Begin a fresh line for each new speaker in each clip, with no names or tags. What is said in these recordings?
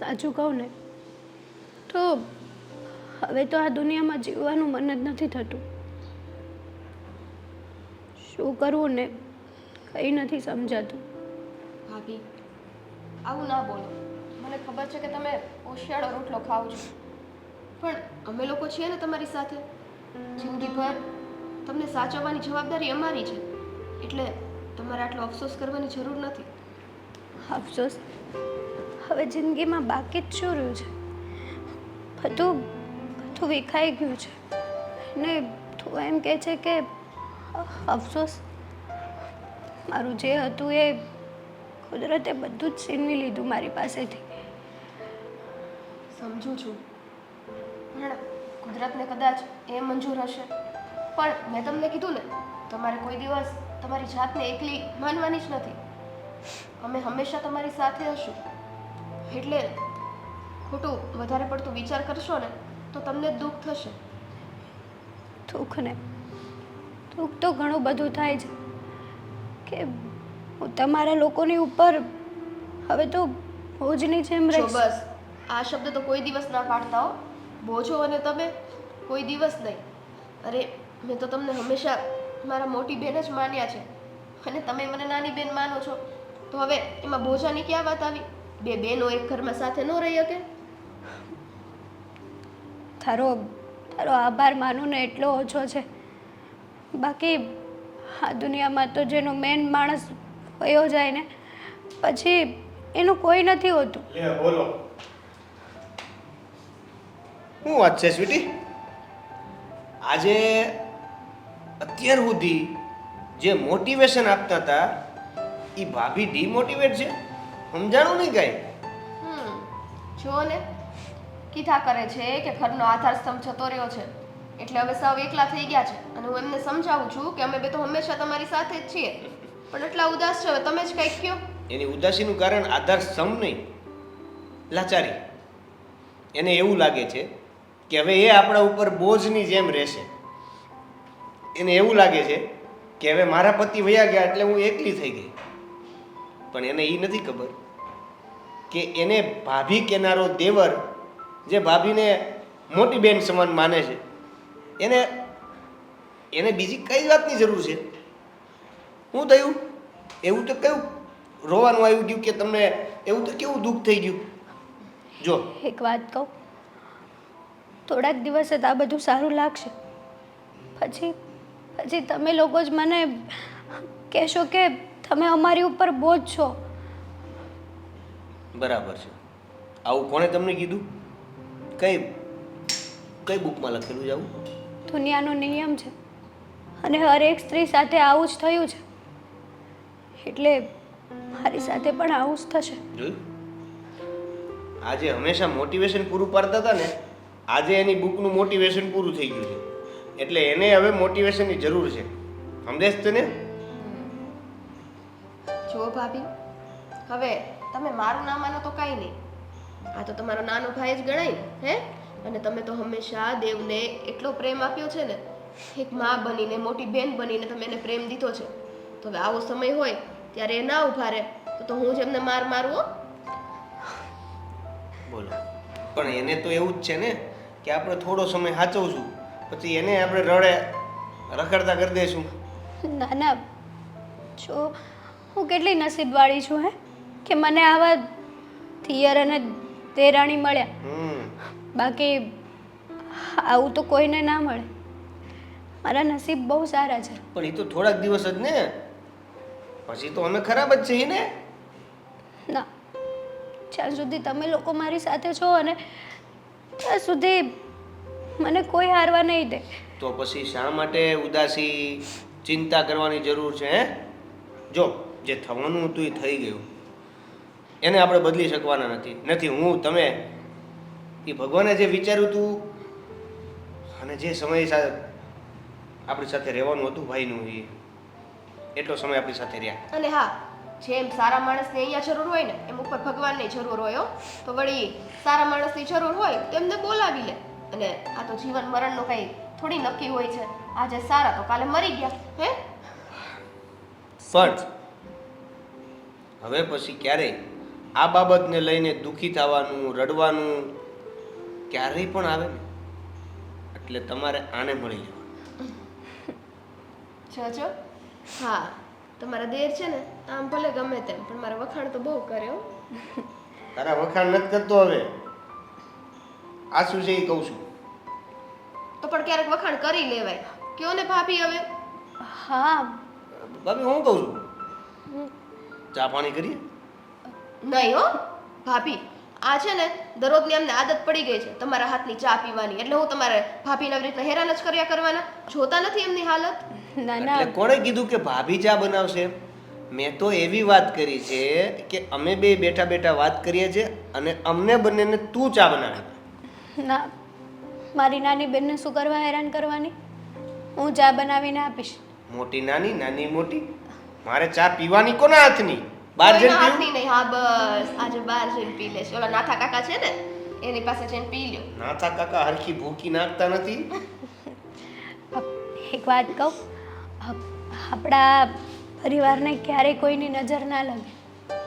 સાચું કહું ને તો હવે તો આ દુનિયામાં જીવવાનું મન જ નથી થતું. શું કરવું ને કંઈ નથી સમજાતું.
ભાભી, આવું ના બોલો. મને ખબર છે કે તમે ઓશિયાળો રોટલો ખાઓ છો, પણ અમે લોકો છીએ ને તમારી સાથે. જિંદગીભર તમને સાચવવાની જવાબદારી અમારી છે, એટલે તમારે આટલો અફસોસ કરવાની જરૂર નથી.
અફસોસ? હવે જિંદગીમાં બાકી જ શું રહ્યું છે? બધું વિખાઈ ગયું છે ને તું એમ કહે છે કે અફસોસ? મારું જે હતું એ કુદરતે બધું જ છીનવી લીધું મારી પાસેથી.
સમજું છું, પણ કુદરતને કદાચ એ મંજૂર હશે. પણ મેં તમને કીધું ને, તમારે કોઈ દિવસ તમારી જાતને એકલી માનવાની જ નથી. અમે હંમેશા તમારી સાથે હશું. એટલે ખોટું વધારે પડતું વિચાર કરશો ને તો તમને જ દુઃખ થશે.
દુઃખ તો ઘણું બધું થાય છે કે હું તમારા લોકોની ઉપર હવે તો બોજની જેમ
જો
રહીશ.
બસ, આ શબ્દ તો કોઈ દિવસ ના પાડતા હો. બોજો અને તમે કોઈ દિવસ નહીં. અરે, મેં તો તમને હંમેશા મારા મોટી બેન જ માન્યા છે, અને તમે મને નાની બેન માનો છો. તો હવે એમાં બોજાની ક્યાં વાત આવી? બે બેનો એક ઘરમાં સાથે ન રહી શકે?
તારો આભાર માનું ને એટલો ઓછો છે. બાકી આ દુનિયામાં તો જેનો મેન માણસ વયો જાય ને પછી એનું કોઈ નથી હોતું.
લે બોલો. શું વાત છે સ્વીટી? આજે અત્યાર સુધી જે મોટિવેશન આપતા હતા એ ભાભી ડિમોટિવેટ છે? સમજાણું નહીં કાંઈ?
જો ને, કીધા કરે છે કે ઘરનો આધાર સ્તંભ જતો રહ્યો છે, એટલે હવે સાવ એકલા થઈ ગયા છે. અને હું એમને સમજાવું છું કે અમે બે તો હંમેશા તમારી સાથે જ છીએ, પણ એટલા ઉદાસ છે. હવે તમે જ કંઈક કહો.
એની ઉદાસીનું કારણ આધાર સ્તંભ નહીં, લાચારી. એને એવું લાગે છે કે હવે એ આપણા ઉપર બોજની જેમ રહેશે. એને એવું લાગે છે કે હવે મારા પતિ વયા ગયા એટલે હું એકલી થઈ ગઈ. પણ એને એ નથી ખબર કે એને ભાભી કેનારો દેવર, જે ભાભીને મોટી બેન સમાન માને છે, એને બીજી કઈ વાતની જરૂર છે? શું થયું? એવું તો કયું રોવાનું આવી ગયું કે તમને એવું તો કેવું દુઃખ થઈ ગયું? જો
એક વાત કહું, થોડાક દિવસ જ આ બધું સારું લાગશે, પછી તમે લોકો જ મને કહેશો કે તમે અમારી ઉપર બોજ છો.
બરાબર છે. આવું કોણે તમને કીધું? કઈ બુકમાં લખેલું છે આવું?
દુનિયાનો નિયમ છે અને હરેક સ્ત્રી સાથે આવું જ થયું છે, એટલે મારી સાથે પણ આવું જ થશે.
જોયું? આજે હંમેશા મોટિવેશન પૂરું પાડતા હતા ને, આજે એની બુકનું મોટિવેશન પૂરું થઈ ગયું છે. એટલે એને હવે મોટિવેશનની જરૂર છે. સમજે છે ને?
જો ભાભી, હવે તમે મારું ના માનો તો કાંઈ નહીં. આ તો તમારો નાનો ભાઈ જ ગણાય ને, હે? અને તમે તો હંમેશા દેવને એટલો પ્રેમ આપ્યો છે ને, એક માં બનીને, મોટી બેન બનીને તમે એને પ્રેમ દીધો છે. તો હવે આવો સમય હોય ત્યારે એ ના ઉભા રહે તો હું જ એમને મારું હો.
બોલો. પણ એને તો એવું જ છે ને કે આપણે થોડો સમય સાચવશું, પછી એને આપણે રખડતા કરી દઈશું.
ના, જો હું કેટલી નસીબવાળી છું હે કે મને આવા તિયર અને દેરાણી મળ્યા. બાકી આવું તો કોઈને ના મળે. મારા નસીબ બહુ સારા છે.
પણ એ તો થોડાક દિવસ જ ને, પછી તો અમે ખરાબ જ છીએ ને.
ના, જ્યાં સુધી તમે લોકો મારી સાથે છો અને ત્યાં સુધી મને કોઈ હારવા નહીં દે.
તો પછી શા માટે ઉદાસી, ચિંતા કરવાની જરૂર છે? હે, જો જે થવાનું હતું એ થઈ ગયું, એને આપણે બદલી શકવાના નથી. હું, તમે, એ ભગવાને જે વિચાર્યું હતું અને જે સમય આપણી સાથે રહેવાનું હતું ભાઈનું, એ એટલો સમય આપણી સાથે રહ્યા.
અને હા, જેમ સારા માણસને અહીંયા જરૂર હોય ને, એમ ઉપર ભગવાનની જરૂર હોય હો. તો વળી સારા માણસની જરૂર હોય તો એમને બોલાવી લે. અને આ તો જીવન મરણનું કંઈ થોડી નક્કી હોય છે. આજે સારા તો કાલે મરી ગયા, હે?
પણ હવે પછી ક્યારેય આ બાબતને લઈને દુઃખી થવાનું રડવાનું ક્યારેય પણ આવે ને એટલે તમારે આને મળી લેવાનું.
જો હા, તમારા દેર છે ને આમ ભલે ગમે તેમ પણ મારા વખાણ તો બહુ કરે હો.
તારા વખાણ નથી કરતો હવે, આ શું છે એ કહું છું.
તો પણ ક્યારેક વખાણ કરી લેવાય. કયો ને ભાભી હવે.
હા
ભાભી હું કહું છું, ચા પાણી કરીએ?
નહીં હો ભાભી, આ છે ને દરરોજની અમને આદત પડી ગઈ છે તમારા હાથની ચા પીવાની, એટલે હું તમારે ભાભીને આવી રીતના હેરાન જ કર્યા કરવાના. જોતા નથી એમની હાલત.
ના ના
એટલે કોણે કીધું કે ભાભી ચા બનાવશે? મેં તો એવી વાત કરી છે કે અમે બે બેઠા બેઠા વાત કરીએ છીએ અને અમને બંનેને તું ચા બનાવે.
ના, મારી નાની બેનને શું કરવા હેરાન કરવાની? હું ચા બનાવીને આપીશ.
મોટી નાની નાની મોટી, મારે ચા પીવાની કોના હાથની? બહાર જઈને
કોઈના
પીવું?
હાથની નહીં. હા બસ આજે બહાર જઈને પી લેશે. ઓલા નાથા કાકા છે ને એની પાસે જઈને પી લ્યો.
નાથા કાકા હરખી ભૂકી નાખતા નથી.
એક વાત કહું, આપણા પરિવારને ક્યારેય કોઈની નજર ના લાગે.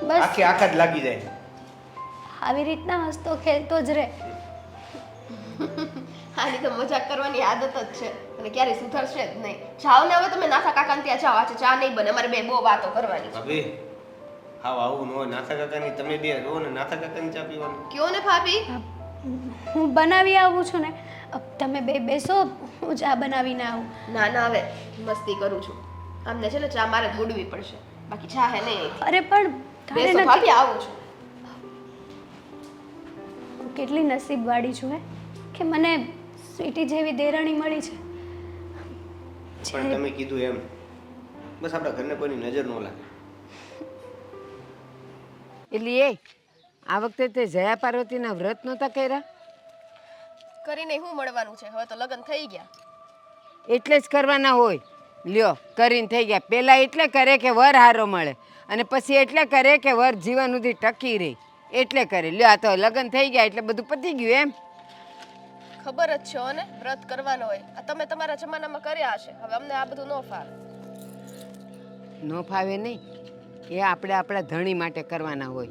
બસ
આખે આખા જ લાગી જાય.
આવી રીતના હસતો ખેલતો જ રહે.
આની તો મજાક કરવાની આદત જ છે અને ક્યારેય સુધરશે જ નહીં. જાઓ ને હવે તમે નાથા કાકાને ત્યાં જાઓ. આજે ચા નહીં બને, અમારે બે બહુ વાતો કરવાની છે.
ભાભી હાવ આવું ન હોય. નાથા કાકાની તમે બે રહો ને નાથા કાકાની ચા પીવાની.
કયો ને ભાભી.
હું બનાવી આવું છું ને, તમે બે બેસો, હું ચા બનાવીને આવું.
ના ના હવે મસ્તી કરું છું. આમને છે ને ચા મારે જ ગુડવી પડશે, બાકી ચા હે નહીં.
અરે પણ તારે
બેસો
નથી.
ભાભી, આવું છું.
હું કેટલી નસીબવાળી છું હે કે મને સ્વીટી જેવી દેરાણી મળી છે.
પણ તમે કીધું એમ બસ આપણા ઘરને કોઈની નજર ન લાગે.
એટલે એ આ વખતે તે જયા પાર્વતીના વ્રત નહોતા કર્યા?
કરીને શું મળવાનું છે? હવે તો લગ્ન થઈ ગયા.
એટલે જ કરવાના હોય. લ્યો કરીને થઈ ગયા. પહેલાં એટલે કરે કે વર હારો મળે અને પછી એટલે કરે કે વર જીવન સુધી ટકી રહે, એટલે કરે. લ્યો આ તો લગ્ન થઈ ગયા એટલે બધું પતી ગયું એમ.
ખબર જ છે ને વ્રત કરવાનો હોય. આ તમે તમારા જમાનામાં કર્યા હશે, હવે અમને આ બધું ન ફાવે.
ન ફાવે નહીં, એ આપણે આપણા ધણી માટે કરવાના હોય,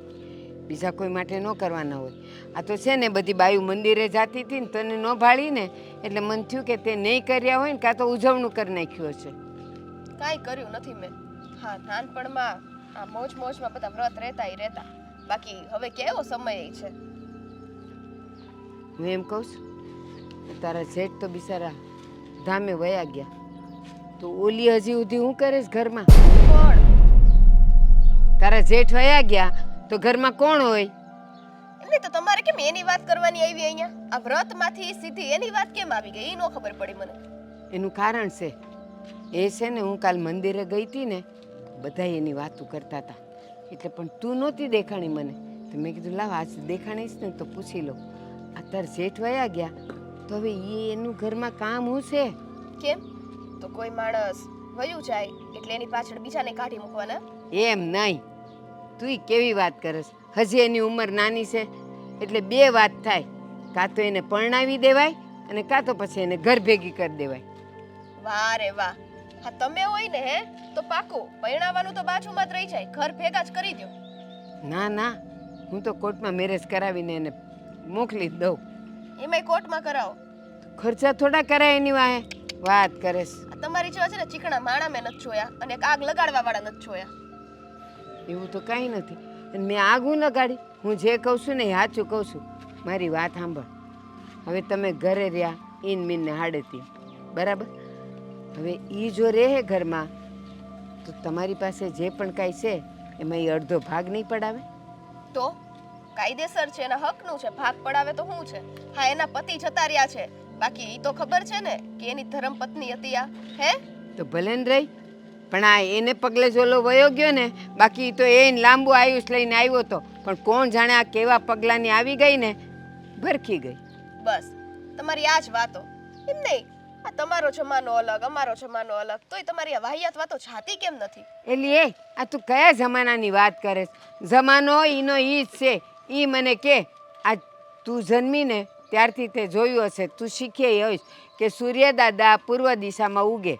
બીજા કોઈ માટે ન કરવાના હોય. આ તો છે ને બધી બાયું મંદિરે જાતી હતી ને તને ન ભાળી ને એટલે મન થયું કે તે નહીં કર્યા હોય ને કાં તો ઉજવણું કરી નાખ્યું હશે.
કાંઈ કર્યું નથી મેં. હા, નાનપણમાં આ મોજ મોજમાં બધા વ્રત રહેતા ઈ રહેતા. બાકી હવે કેવો સમય છે.
હું એમ કહું છું, તારા શેઠ તો બિચારા ધામે વયા ગયા, તો ઓલી હજી સુધી હું કરીશ ઘરમાં?
કોણ?
તારા જેઠ વયા ગયા તો ઘરમાં કોણ હોય?
એમને તો તમારે કેમ એની વાત કરવાની આવી અહીંયા? આ વ્રતમાંથી સીધી એની વાત કેમ આવી ગઈ? એ નો ખબર પડી મને.
એનું કારણ છે એ છે ને, હું કાલ મંદિરે ગઈ હતી ને બધા એની વાતો કરતા હતા એટલે, પણ તું નહોતી દેખાણી મને, તો મેં કીધું લાવ આજ દેખાણીશ ને તો પૂછી લો. આ તાર જેઠ વયા ગયા તો હવે એનું ઘરમાં કામ હું છે?
કેમ? તો કોઈ માણસ વયું જાય એટલે એની પાછળ બીજાને કાઢી મૂકવાના?
એમ નહીં, તું કેવી વાત કરસ? હજી એની ઉંમર નાની છે એટલે બે વાત થાય, કાં તો એને પરણાવી દેવાય અને કાં તો પછી એને ઘર ભેગી કરી દેવાય.
વાહ રે વાહ! હા તમે હોય ને હે તો પાકું પરણાવવાનું તો બાજુમાં જ રહી જાય, ઘર ભેગા જ કરી દો.
ના ના, હું તો કોર્ટમાં મેરેજ કરાવીને એને મોકલી જ દઉં.
એમાંય કોર્ટમાં કરાવો?
ખર્ચા થોડા કરાય એની વાહે વાત કરેશ.
આ તમારી જેવા છે ને ચીકણા માણા મેં નથી જોયા અને એક આગ લગાડવા વાળા નથી જોયા.
એવું તો કાંઈ નથી, અને મેં આગું લગાડી. હું જે કહું છું ને એ સાચું કહું છું. મારી વાત સાંભળ. હવે તમે ઘરે રહ્યા ઈન મીનને હાડેતી, બરાબર? હવે એ જો રહે ઘરમાં તો તમારી પાસે જે પણ કાંઈ છે એમાં એ અડધો ભાગ નહીં પડાવે?
તો કાયદેસર છે, એના હકનું છે, ભાગ પડાવે તો શું છે? હા, એના પતિ જતા રહ્યા છે, બાકી ઈ તો ખબર છે ને કે એની ધર્મ પત્ની હતી આ. હે
તો ભલે ને રહી, પણ આ એને પગલે જ ઓલો વયો ગયો ને, બાકી તો એને લાંબુ આયુષ લઈને આવ્યો હતો, પણ કોણ જાણે આ કેવા પગલાંની આવી ગઈ ને, ભરખી ગઈ.
બસ તમારી આ જ વાતો. એમ નહીં, આ તમારો જમાનો અલગ, અમારો જમાનો અલગ, તોય તમારી આ વાહિયાત વાતો જાતી કેમ નથી?
એલી એ આ તું કયા જમાનાની વાત કરે? જમાનો ઈનો ઈ જ છે. ઈ મને કે આ તું જન્મીને ત્યારથી તે જોયું હશે, તું શીખે હોઈશ કે સૂર્યદાદા પૂર્વ દિશામાં ઉગે.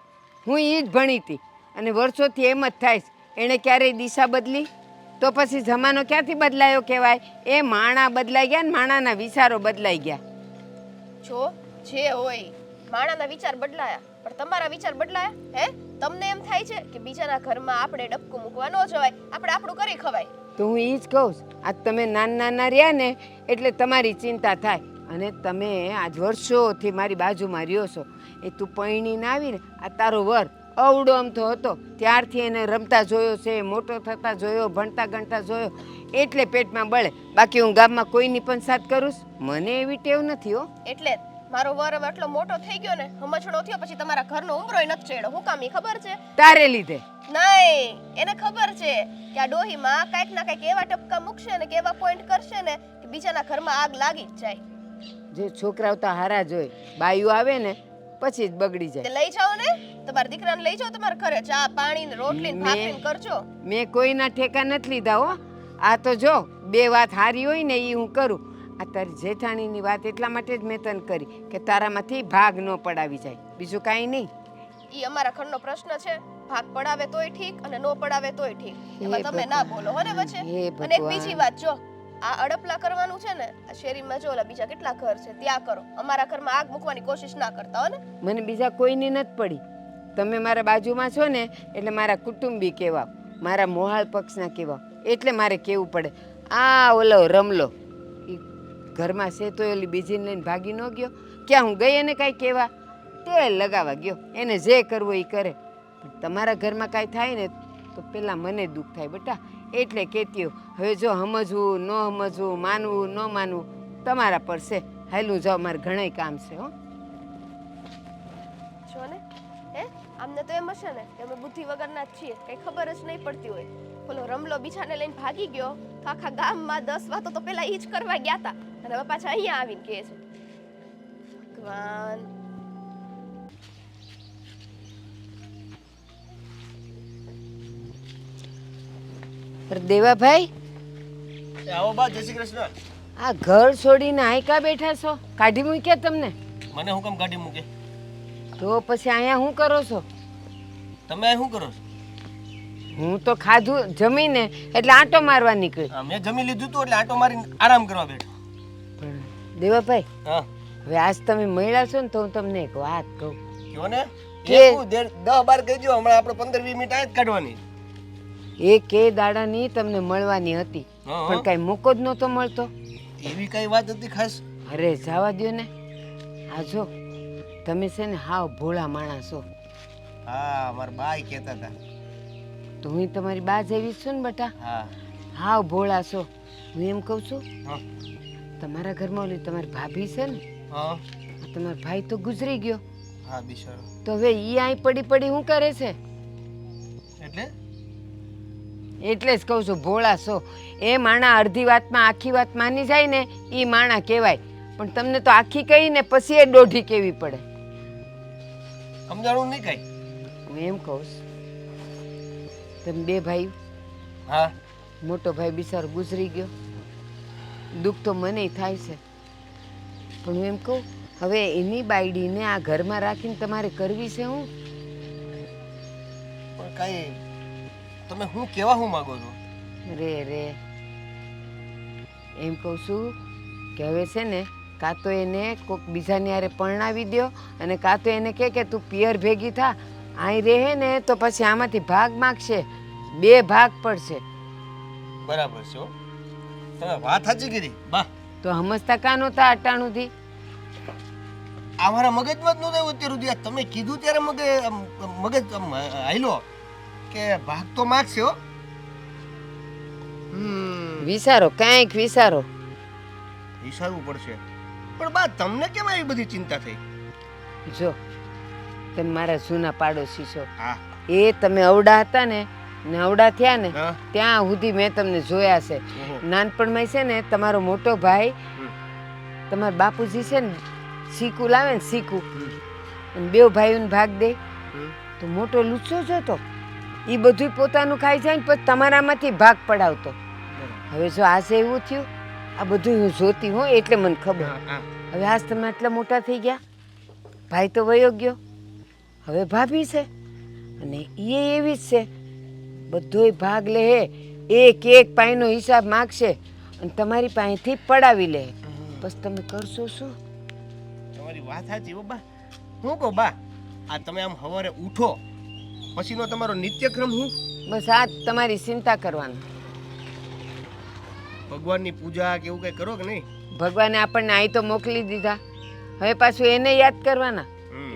હું ઈ જ ભણી હતી અને વર્ષોથી એમ જ થાય. એણે ક્યારેય દિશા બદલી? તો પછી જમાનો ક્યાંથી બદલાયો કહેવાય? એ માણા બદલાઈ ગયા ને માણાના વિચારો બદલાઈ ગયા.
જો જે હોય માણાના વિચાર બદલાયા પણ તમારા વિચાર બદલાયા હે? તમને એમ થાય છે કે બીજાના ઘરમાં આપણે ડબકું મૂકવા ન જવાય, આપણે આપણું કરી ખવાય.
તો હું એ જ કહું છું, આજ તમે નાના રહ્યા ને એટલે તમારી ચિંતા થાય. અને તમે આજ વર્ષોથી મારી બાજુમાં રહ્યો છો. એ તું પૈણીને આવીને આ તારો વર અવડો અમથો હતો ત્યારથી એને રમતા જોયો છે, મોટો થતા જોયો, ભણતા ગણતા જોયો, એટલે પેટમાં બળે. બાકી હું ગામમાં કોઈની પણ સાથ કરું છું? મને એવી ટેવ નથી હો.
એટલે જ મારો વર હવે આટલો મોટો થઈ ગયો ને, સમજણો થયો પછી તમારા ઘરનો ઉંબરોય નથી ચડ્યો. હું કામ ઈ ખબર છે?
તારે લીધે.
નહીં, એને ખબર છે કે આ ડોહીમાં કાંઈક ના કાંઈક એવા ટપકા મૂકશે ને કે એવા પોઈન્ટ કરશે ને કે બીજાના ઘરમાં આગ લાગી જ જાય.
જે છોકરાઓ તો હારા જોઈ, બાયું આવે ને પછી જ બગડી
તે
જાય.
લઈ જાઓ ને, તમારા દીકરાને લઈ જાઓ તમારા ઘરે, ચા પાણી ને રોટલી ને ભાખરી ને કરજો.
મેં કોઈના ઠેકા નથી લીધા હો. આ તો જો બે વાત હારી હોય ને એ હું કરું. આ તારી જેઠાણીની વાત એટલા માટે જ મેં તને કરી કે તારામાંથી ભાગ ન પડાવી જાય, બીજું કાંઈ નહીં.
ઈ અમારા ઘરનો પ્રશ્ન છે. ભાગ પડાવે તોય ઠીક અને નો પડાવે તોય ઠીક. એમાં તમે ના બોલો હો ને વચ્ચે.
હે
અને એક બીજી વાત, જો આ અડપલા કરવાનું છે ને, આ શેરીમાં જો ઓલા બીજા કેટલા ઘર છે ત્યાં કરો. અમારા ઘરમાં આગ મૂકવાની કોશિશ ના કરતા હો ને.
મને બીજા કોઈની નથી પડી. તમે મારા બાજુમાં છો ને એટલે મારા કુટુંબી કહેવાવ, મારા મોહાળ પક્ષના કહેવાવ, એટલે મારે કહેવું પડે. આ ઓલો રમલો એ ઘરમાં છે તો ઓલી બીજીને લઈને ભાગી ન ગયો? ક્યાં હું ગઈ એને કાંઈ કહેવા? તેલ લગાવવા ગયો. એને જે કરવું એ કરે. પણ તમારા ઘરમાં કાંઈ થાય ને તો પહેલાં મને દુઃખ થાય બેટા. એટલે કહેતી હવે જો સમજવું ન સમજવું, માનવું ન માનવું તમારા પર છે. હાલું જાઓ, મારે ઘણાય કામ છે હો.
જો ને હે, આમને તો એમ હશે ને કે અમે બુદ્ધિ વગરના જ છીએ, કઈ ખબર જ નહીં પડતી હોય. ઓલો રમલો બીજાને લઈને ભાગી ગયો તો આખા ગામમાં 10 વાતો તો પેલા ઈ જ કરવા ગયા હતા અને હવે પાછા અહીંયા આવીને કહે છે. ભગવાન.
દેવાભાઈ,
આવો બા, જય શ્રી કૃષ્ણ.
આ ઘર છોડીને આયકા બેઠા છો? કાઢી મૂક્યા તમને?
મને હું કામ કાઢી મૂકે?
તો પછી અહીંયા શું કરો છો?
તમે શું કરો છો?
હું તો ખાધું જમીને એટલે આંટો મારવા નીકળી.
મેં જમી લીધું હતું એટલે આંટો મારીને આરામ કરવા બેઠો.
પણ દેવાભાઈ,
હા,
હવે આજ તમે મળ્યા છો ને તો હું તમને એક વાત કહું.
કયો ને.
કે-
10-12 કહેજો, હમણાં આપણે 15-20 મિનિટ આ જ કાઢવાની.
એ કે દાડાની તમને મળવાની હતી
હા.
પણ કાંઈ મોકો જ નહોતો મળતો.
એવી કઈ વાત હતી ખાસ?
અરે જવા દ્યો ને. આ જો તમે છે ને હાવ ભોળા માણસ છો.
હા, મારા બાઈ કહેતા હતા.
તો હું તમારી બા જેવી જ છું ને બેટા.
હા.
હાવ ભોળા છો. હું એમ કહું છું,
હા.
તમારા ઘરમાં ઓલી તમારી ભાભી છે ને,
હા.
આ તમારો ભાઈ તો ગુજરી ગયો.
હા, બિચારો.
તો હવે ઈ અહીં પડી પડી શું કરે છે?
એટલે
એટલે જ કહું છું ભોળા છો. એ માણા અડધી વાતમાં આખી વાત માની જાય ને એ માણા કહેવાય. પણ તમને તો આખી કહીને પછી એ દોઢી કહેવી પડે.
સમજાણું નહીં કઈ?
હું એમ કહું છું, તમે બે ભાઈ,
હા.
મોટો ભાઈ બિચારો ગુજરી ગયો, દુઃખ તો મને થાય છે. પણ હું એમ કહું, હવે એની બાયડીને આ ઘરમાં રાખીને તમારે કરવી છે હું?
પણ કઈ તમે હું કેવા હું માંગો છો?
રે રે એમ કહું છું કે હવે છે ને કાં તો એને કોઈક બીજાની હારે પરણાવી દ્યો અને કાં તો એને કહે કે તું પિયર ભેગી થા. અહીં રહે ને તો પછી આમાંથી ભાગ માગશે, 2 ભાગ પડશે.
બરાબર છે હો. તમે વાત સાચી કરી બા.
તો સમજતા કાં નહોતા અટાણુંથી?
આ મારા મગજમાં જ નહોતું આવ્યું અત્યાર સુધી. આ તમે કીધું ત્યારે મગજ હાલ્યો કે ભાગ તો માગશે હો.
વિચારો, કાંઈક વિચારો.
વિચારવું પડશે. પણ બા, તમને કેમ આવી બધી ચિંતા થઈ?
જો તમે મારા જૂના પાડોશી છો.
હા.
એ તમે અવડા હતા ને અવડા થયા ને
હા.
ત્યાં સુધી મેં તમને જોયા છે.
ઓહો.
નાનપણમાં છે ને તમારો મોટો ભાઈ, તમારા બાપુજી છે ને સીકુ લાવે ને સીકુ, અને 2 ભાઈઓને ભાગ દે તો મોટો લુચ્ચો જ હતો. એ બધું પોતાનું ખાઈ જાય ને પછી તમારામાંથી ભાગ પડાવતો. હવે જો આજે એવું થયું, આ બધું હું જોતી હોઉં એટલે મને ખબર. હવે આજ તમે આટલા મોટા થઈ ગયા, ભાઈ તો વયો ગયો, હવે ભાભી છે અને એ એવી જ છે. બધોય ભાગ લે એક એક પાઈનો હિસાબ માગશે અને તમારી પાસેથી પડાવી લે. બસ તમે કરશો શું?
તમારી વાત સાચી હો બા. હું કહું બા, આ તમે આમ સવારે ઉઠો પછીનો તમારો નિત્યક્રમ હું?
બસ આ જ તમારી ચિંતા કરવાનું.
ભગવાનની પૂજા કે એવું કઈ કરો કે નહીં?
ભગવાને આપણને અહીં તો મોકલી દીધા, હવે પાછું એને યાદ કરવાના?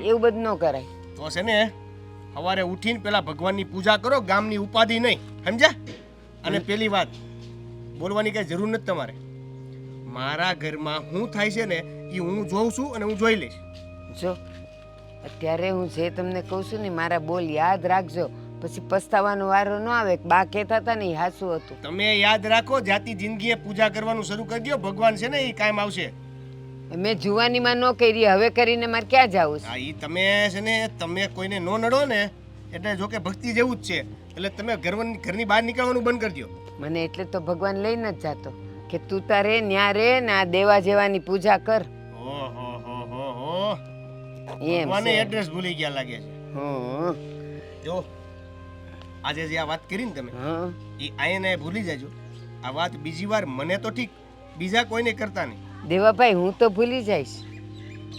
એવું બધું ન કરાય.
તો છે ને સવારે ઉઠીને પેલા ભગવાનની પૂજા કરો, ગામની ઉપાધિ નહીં, સમજ્યા? અને પેલી વાત બોલવાની કઈ જરૂર નથી તમારે. મારા ઘરમાં શું થાય છે ને એ હું જોઉં છું અને હું જોઈ લઈશ.
જો અત્યારે હું જે તમને કહું છું ને મારા બોલ યાદ રાખજો, પછી પસ્તાવાનો વારો ન આવે. બા કહેતા હતા ને એ હાચું હતું.
તમે યાદ રાખો, જાતિ જિંદગીએ પૂજા કરવાનું શરૂ કરી દો, ભગવાન છે ને એ કાયમ આવશે.
મેં જુવાનીમાં ન કરી, હવે કરીને મારે ક્યાં જવું છે?
હા, એ તમે છે ને તમે કોઈને નો નડો ને એટલે જો કે ભક્તિ જેવું જ છે, એટલે તમે ઘરની બહાર નીકળવાનું બંધ કરી દો.
મને એટલે તો ભગવાન લઈને જ જાતો કે તું તારે ન્યા રે ને આ દેવા જેવાની પૂજા કર.
ઓહો,
એમ
ભગવાને
છે.
એડ્રેસ ભૂલી ગયા લાગે છે.
હં,
જો આજે જે આ વાત કરી ને તમે
હં.
એ આઈને ભૂલી જાજો. આ વાત બીજી વાર મને તો ઠીક, બીજા કોઈને કરતા નહીં.
દેવાભાઈ હું તો ભૂલી જઈશ,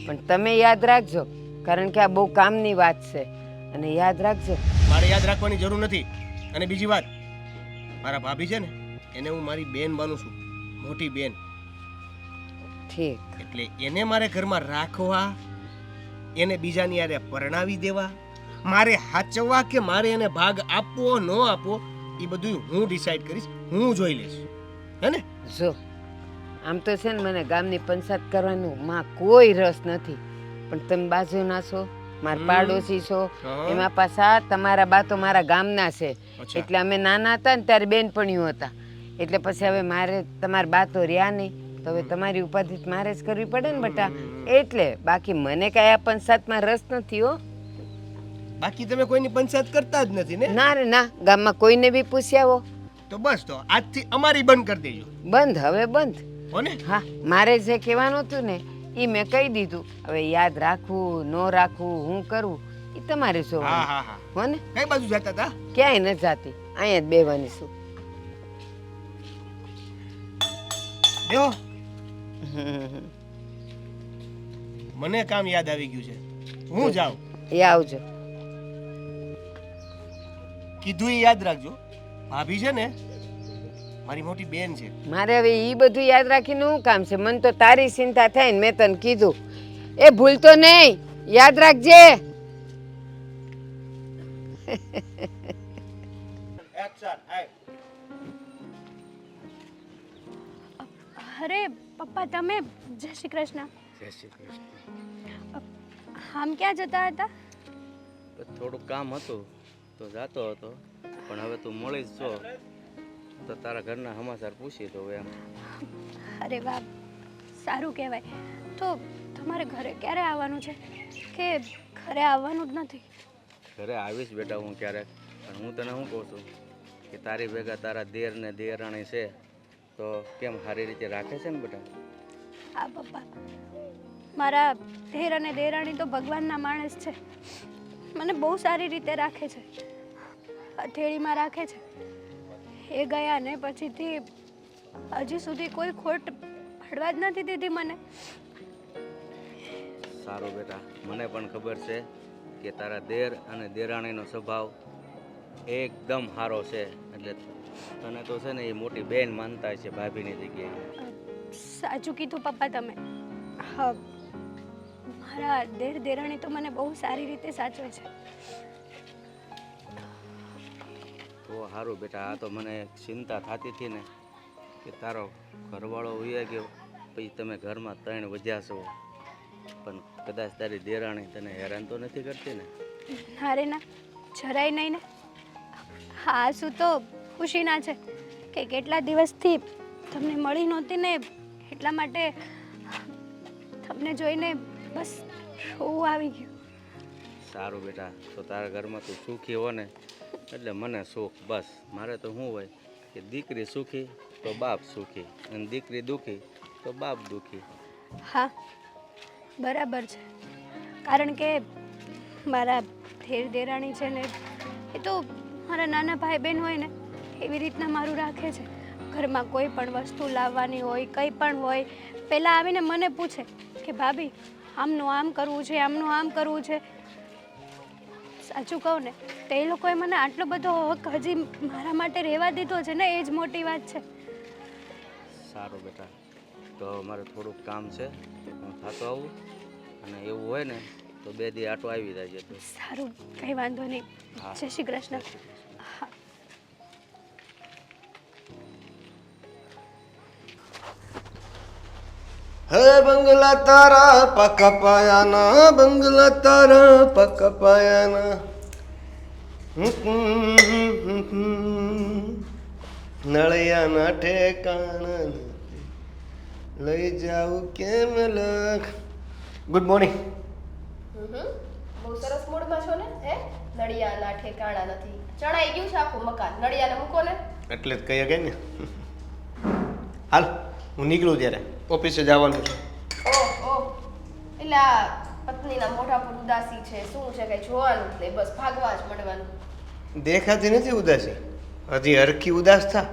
પણ તમે યાદ રાખજો, કારણ કે આ બહુ કામની વાત છે અને યાદ રાખજો.
મારે યાદ રાખવાની જરૂર નથી. અને બીજી વાત, મારા ભાભી છે ને એને હું મારી બેન માનું છું, મોટી બેન.
ઠીક.
એટલે એને મારે ઘરમાં રાખવા, એને બીજાની હારે પરણાવી દેવા, મારે હાચવવા કે મારે એને ભાગ આપવો ન આપવો એ બધું હું ડિસાઈડ કરીશ, હું જોઈ લઈશ. હે ને?
જો આમ તો છે ને મને ગામની પંચાયત કરવાનું માં કોઈ રસ નથી, પણ તમે બાજુના છો, મારા પાડોશી છો,
હા.
એમાં પાછા તમારા બા તો મારા ગામના છે.
અચ્છા.
એટલે અમે નાના હતા ને ત્યારે બેનપણીઓ હતા, એટલે પછી હવે મારે તમારા બા તો રહ્યા નહીં, તો હવે તમારી ઉપાધિ મારે જ કરવી પડે ને બેટા. એટલે બાકી મને કાંઈ આ પંચાયતમાં રસ નથી હો.
બાકી તમે કોઈની પંચાયત કરતા જ નથી ને?
ના રે ના, ગામમાં કોઈને બી પૂછી આવો.
તો બસ, તો આજથી અમારી બંધ કરી દેજો.
બંધ, હવે બંધ.
હો ને?
હા, મારે જે કહેવાનું હતું ને એ મેં કહી દીધું. હવે યાદ રાખવું ન રાખવું હું કરવું એ તમારે
હા
જોવાનું.
હા હા.
હો ને?
કઈ બાજુ જતા હતા?
ક્યાંય ન જાતી, અહીંયા જ બેવાની છું.
દેવો, મને કામ યાદ આવી ગયું છે, હું જાઉં.
એ આવજો.
કીધું એ યાદ રાખજો. ભાભી છે ને મારી મોટી બેન છે.
મારે હવે એ બધું યાદ રાખીને શું કામ છે? મને તો તારી ચિંતા થાય ને મેં તને કીધું. એ ભૂલતો નહીં, યાદ રાખજે.
અરે પપ્પા, તમે જય શ્રી કૃષ્ણ.
જય શ્રી કૃષ્ણ.
આમ ક્યાં જતા હતા?
થોડુંક કામ હતું તો જાતો હતો, પણ હવે તું મળી જ છો તો તારા ઘરના સમાચાર પૂછી દઉં એમ.
અરે વાહ, સારું કહેવાય. તો તમારે ઘરે ક્યારે આવવાનું છે કે ઘરે આવવાનું જ નથી?
ઘરે આવીશ બેટા હું ક્યારેક, પણ હું તને શું કહું છું કે તારી ભેગા તારા દેર ને દેરાણી છે તો કેમ સારી રીતે રાખે છે ને બેટા?
હા પપ્પા, મારા દેર અને દેરાણી તો ભગવાનના માણસ છે, મને બહુ સારી રીતે રાખે છે, હથેળીમાં રાખે છે. એ ગયા ને પછીથી હજી સુધી કોઈ ખોટ પડવા જ નથી દીધી મને.
સારું બેટા, મને પણ ખબર છે કે તારા દેર અને દેરાણીનો સ્વભાવ એકદમ સારો છે, એટલે તને તો છે ને એ મોટી બેન માનતા છે ભાભીની જગ્યાએ.
સાચું કીધું પપ્પા તમે. હા, મારા દેર દેરાણી તો મને બહુ સારી રીતે સાચવે છે.
તો સારું બેટા, આ તો મને ચિંતા થતી હતી ને કે તારો ઘરવાળો ઉઈ ગયો પછી તમે ઘરમાં 3 વધ્યા છો, પણ કદાચ તારી દેરાણી તને હેરાન તો નથી કરતી ને?
ના રે ના, જરાય નહીં ને. હા, શું તો ખુશીના છે કે કેટલા દિવસથી તમને મળી નહોતી ને, એટલા માટે તમને જોઈને બસ રોવું આવી ગયું.
સારું બેટા, તો તારા ઘરમાં તું સુખી હો ને એટલે મને સુખ. બસ મારે તો શું હોય કે દીકરી સુખી તો બાપ સુખી, અને દીકરી દુઃખી તો બાપ દુઃખી.
હા, બરાબર છે. કારણ કે મારા દેર દેરાણી છે ને એ તો મારા નાના ભાઈ બહેન હોય ને એવી રીતના મારું રાખે છે. ઘરમાં કોઈ પણ વસ્તુ લાવવાની હોય, કંઈ પણ હોય, પહેલાં આવીને મને પૂછે કે ભાભી આમનું આમ કરવું છે, આમનું આમ કરવું છે. સાચું કહું ને તો એ લોકોએ મને આટલો બધો હક હજી મારા માટે રહેવા દીધો છે ને, એ જ મોટી વાત છે.
સારું બેટા, તો મારે થોડુંક કામ છે, હું થતો આવું, અને એવું હોય ને તો 2 દી આટો આવી જાય તો.
સારું, કંઈ વાંધો નહીં.
હા.
જય શ્રી કૃષ્ણ. હા.
હે બંગલા તારા પક્કા પાયાના, બંગલા તારા પક્કા પાયાના, નળિયાના ઠેકાણા લઈ જાઉં કેમ લખ. Good morning.
બહુ સરસ મૂડમાં છો ને? હે નડિયાના ઠેકાણા નથી, ચણાઈ ગયું છે આખું મકાન. નડિયાને મૂકો ને.
એટલે જ કહીએ કે ને. હાલ હું નીકળું ત્યારે ઓફિસે જવાનું છે.
ઓહ એટલે આ પત્નીના મોઢા પર ઉદાસી છે, શું છે? કઈ જોવાનું જ નહીં, બસ ભાગવા જ મળવાનું.
દેખાતી નથી ઉદાસી, હજી હરખી ઉદાસ થા.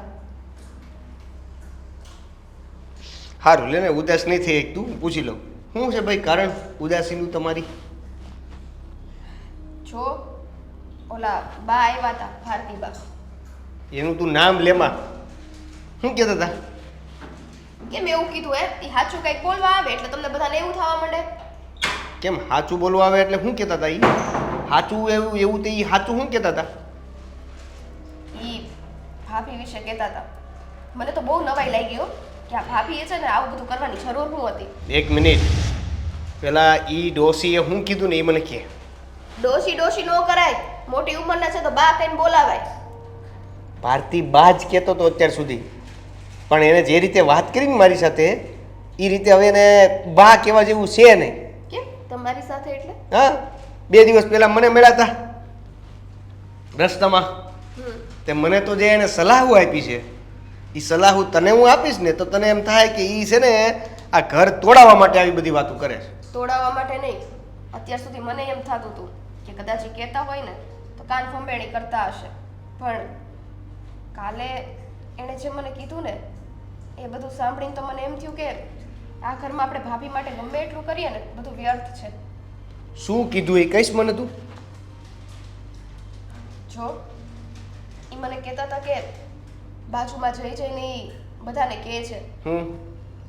સારું લે ને, ઉદાસ નહીં થઈ એક તું પૂછી લઉં શું છે ભાઈ કારણ ઉદાસીનું તમારી?
જો ઓલા બા આવ્યા હતા, ભારતી બા.
એનું તું નામ લેમાં શું કહેતા હતા?
કેમ એવું કીધું? એ સાચું કંઈક બોલવા આવે એટલે તમને બધાને એવું થવા માંડે.
કેમ સાચું બોલવા આવે એટલે શું કહેતા હતા? એ સાચું એવું તે સાચું શું કહેતા હતા?
ઈ ભાભી વિશે કહેતા હતા. મને તો બહુ નવાઈ લાગી હો કે આ ભાભીએ છે ને આવું બધું કરવાની જરૂર શું હતી.
એક મિનિટ, પેલા ઈ ડોશીએ શું કીધું ને એ મને કહે.
ડોશી નો કરાય, મોટી ઉંમરના છે તો બા કઈને બોલાવાય.
ભારતી બા જ કહેતો હતો અત્યાર સુધી, પણ એને જે રીતે વાત કરી ને મારી સાથે એ રીતે હવે એને બા કહેવા જેવું છે નહીં.
કેમ તમારી સાથે એટલે?
હા, 2 દિવસ પહેલા મને મળ્યા હતા રસ્તામાં. તે મને તો જે એને સલાહો આપી છે એ સલાહો તને હું આપીશ ને તો તને એમ થાય કે એ છે ને આ ઘર તોડાવવા માટે આવી બધી વાતો કરે છે.
તોડાવવા માટે નહીં. અત્યાર સુધી મને એમ થતું હતું કે કદાચ એ કહેતા હોય ને તો કાન ફંબેણી કરતા હશે, પણ કાલે એણે જે મને કીધું ને એ બધું સાંભળીને તો મને એમ થયું કે આ ઘરમાં આપણે ભાભી માટે ગમે એટલું કરીએ ને બધું વ્યર્થ છે.
શું કીધું એ કહીશ મને તું?
જો એ મને કહેતા હતા કે બાજુમાં જઈને ઈ બધાને કહે છે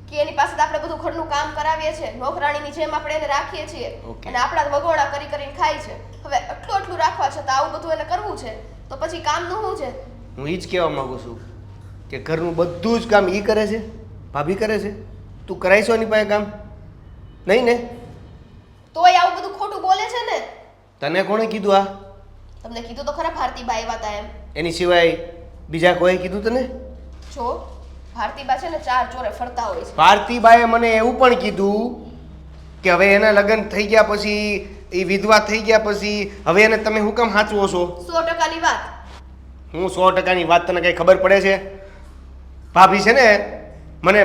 કે એની પાસે આપણે બધું ઘરનું કામ કરાવીએ છીએ, નોકરાણીની જેમ આપણે એને રાખીએ છીએ
Okay.
અને આપણા વગોડા કરી કરીને ખાય છે. હવે આટલું રાખવા છતાં આવું બધું એને કરવું છે તો પછી કામનું શું છે?
હું એ જ કહેવા માંગુ છું કે ઘરનું બધું જ કામ એ કરે છે, ભાભી કરે છે, તું કરાવીશો એની પાસે કામ નહીં ને?
તોય આવું બધું ખોટું બોલે છે ને.
તને કોણે કીધું આ?
તમને કીધું તો ખરા ભારતીબા આવ્યા હતા એમ.
એની સિવાય બીજા કોઈ કીધું તને?
જો ભારતીબા છે ને ચાર ચોરે ફરતા હોય છે.
ભારતીબાએ મને એવું પણ કીધું કે હવે એના લગ્ન થઈ ગયા પછી, એ વિધવા થઈ ગયા પછી હવે એને તમે હું કામ સાચવો છો?
100%ની વાત.
હું 100%ની વાત તને કઈ ખબર પડે છે? ભાભી છે ને મને,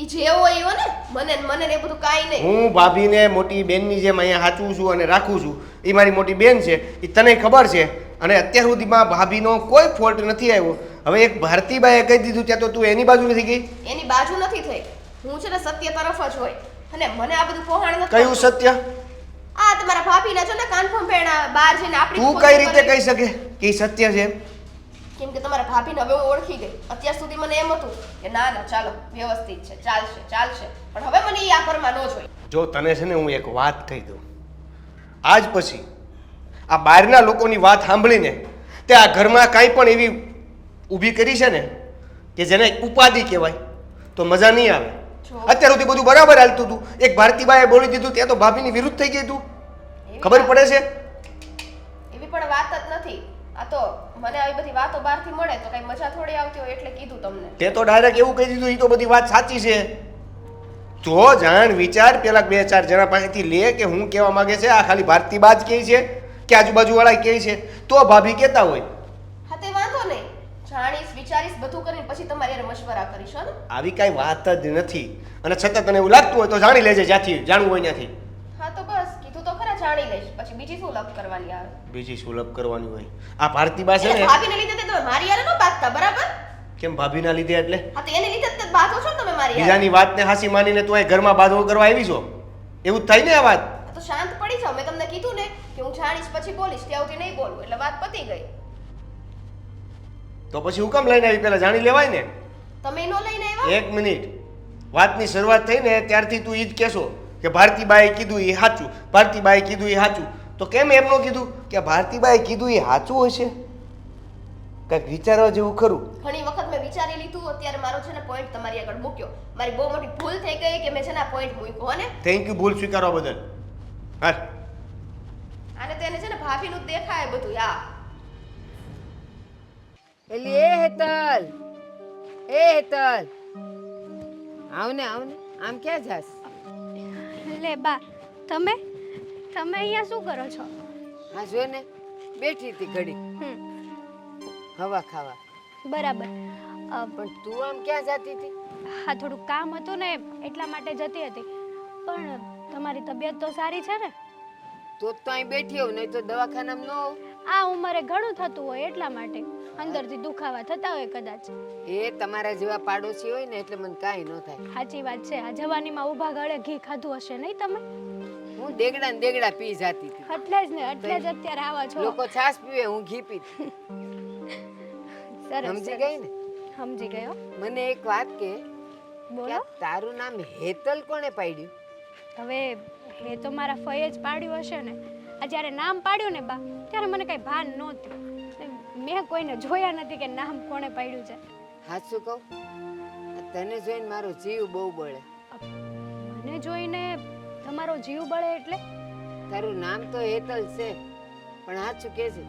ઈ જેવો એવો ને મને ને એ બધું કાંઈ નહીં.
હું ભાભીને મોટી બેનની જેમ અહીંયા સાચવું છું અને રાખું છું. એ મારી મોટી બેન છે, એ તને ખબર છે, અને અત્યાર સુધીમાં ભાભીનો કોઈ ફોલ્ટ નથી આવ્યો. હવે એક ભારતીબાએ કહી દીધું ત્યાં તો તું એની બાજુ નથી ગઈ?
એની બાજુ નથી થઈ. હું છે ને સત્ય તરફ જ હોય અને મને આ બધું પહોંચાડ નથી.
કયું સત્ય?
આ તમારા ભાભીના જો ને કાનફમ પેણા બહાર જઈને આપણી
તું કઈ રીતે કહી શકે કે ઈ સત્ય છે?
કેમ કે તમારા ભાભીને હવે હું ઓળખી ગઈ. અત્યાર સુધી મને એમ હતું કે ના ચાલો વ્યવસ્થિત છે, ચાલશે, પણ હવે મને ઈ આ ઘરમાં ન જોઈએ.
જો તને છે ને હું એક વાત કહી દઉં, આજ પછી આ બહારના લોકોની વાત સાંભળીને તે આ ઘરમાં કાંઈ પણ એવી ઊભી કરી છે ને કે જેને ઉપાધિ કહેવાય તો મજા નહીં આવે. અત્યાર સુધી બધું બરાબર હાલતું હતું, એક ભારતીબાએ બોલી દીધું ત્યાં તો ભાભીની વિરુદ્ધ થઈ ગઈ તું. ખબર પડે છે?
એવી પણ વાત જ નથી. આ તો મને આવી બધી વાતો બહારથી મળે તો કઈ મજા થોડી આવતી હોય એટલે કીધું તમને.
તે તો ડાયરેક્ટ એવું કહી દીધું, એ તો બધી વાત સાચી છે. જો જાણ વિચાર પેલા 2-4 જણા પાસેથી લે કે હું કહેવા માંગે છે, આ ખાલી ભારતીબા જ કહે છે કે આજુબાજુવાળા કહે છે તો ભાભી કહેતા હોય.
હા તે વાંધો નહીં, જાણીશ વિચારીશ બધું કરીને પછી તમારી હારે મશવરા કરીશ. હો ને?
આવી કાંઈ વાત જ નથી, અને છતાં તને એવું લાગતું હોય તો જાણી લેજે, જ્યાંથી જાણવું હોય ત્યાંથી.
હા તો બસ કીધું તો ખરા જાણી લઈશ, પછી બીજી શું લપ કરવાની આવે?
બીજી સુલભ કરવાની હોય આ ભારતીબા છે
એટલે
ને
ભાભીને લીધે તે તમે મારી હારે ન બાંધતા, બરાબર?
કેમ ભાભીના લીધે એટલે
હા તો એને લીધે જ તે બાંધો છો ને તમે મારી હારે.
બીજાની વાતને હાસી માનીને તું અહીં ઘરમાં બાંધવો કરવા આવી છો એવું જ થાય ને આ વાત
હા તો શાંત પડી જાઓ. મેં તમને કીધું ને કે હું જાણીશ પછી બોલીશ, ત્યાં સુધી નહીં બોલવું, એટલે વાત પતી ગઈ.
તો પછી હું કેમ લઈને આવી પેલા જાણી લેવાય ને
તમે નો લઈને આવ્યા?
1 મિનિટ વાતની શરૂઆત થઈ ને ત્યારથી તું ઈ જ કહેશો કે ભારતીબાએ કીધું એ સાચું, ભારતીબાએ કીધું એ સાચું. તો કેમ એમ ન કીધું કે ભારતીબાએ કીધું એ સાચું હશે? કંઈક વિચારવા જેવું ખરું.
ઘણી વખત મેં વિચારી લીધું, અત્યારે મારો છે ને પોઈન્ટ તમારી આગળ મૂક્યો. મારી બહુ મોટી ભૂલ થઈ ગઈ કે મેં છે ને આ પોઈન્ટ મૂક્યો. હો ને,
થેન્ક યુ ભૂલ સ્વીકારવા બદલ. હા
આને તેને છે ને ભાભીનું જ દેખાય બધું. યા
એલી એ હેતલ, એ હેતલ, આવને આવને, આમ ક્યાં જાસ?
લે બા, તમે તમે અહીંયા શું કરો છો?
હા જો ને, બેઠી હતી ઘડી
હમ,
હવા ખાવા.
બરાબર.
પણ તું આમ ક્યાં જાતી હતી?
હા થોડું કામ હતું ને એટલા માટે જતી હતી. પણ તમારી તબિયત તો સારી છે ને?
તો જ તો અહીં બેઠી હોઉં, નહીં તો દવાખાનામાં ન હોઉં.
આ ઉંમરે ઘણું થતું હોય એટલા માટે અંદરથી દુખાવા થતા હોય કદાચ.
એ તમારા જેવા પાડોશી હોય ને એટલે મને કાંઈ ન થાય.
સાચી વાત છે. આ જવાનીમાં ઊભા ગળે ઘી ખાધું હશે નહીં તમે?
હું દેગડા ને દેગડા પી જાતી હતી.
એટલે જ ને, એટલે જ અત્યારે આવા છો.
લોકો છાશ પીવે, હું ઘી પીતી.
સરસ,
સમજી
સરસ.
ગઈ ને?
સમજી ગયો.
મને એક વાત કે
બોલો.
આ તારું નામ હેતલ કોણે પાડ્યું?
હવે એ તો મારા ફઈએ જ પાડ્યું હશે ને. આ જ્યારે નામ પાડ્યું ને બા, ત્યારે મને કઈ ભાન નહોતું. મેં કોઈને જોયા નથી કે નામ કોણે પાડ્યું છે.
હાચું કહું, આ તને જોઈને મારો જીવ બહુ બળે.
મને જોઈને તમારો જીવ બળે એટલે?
તારું નામ તો હેતલ છે, પણ હાચું કે છે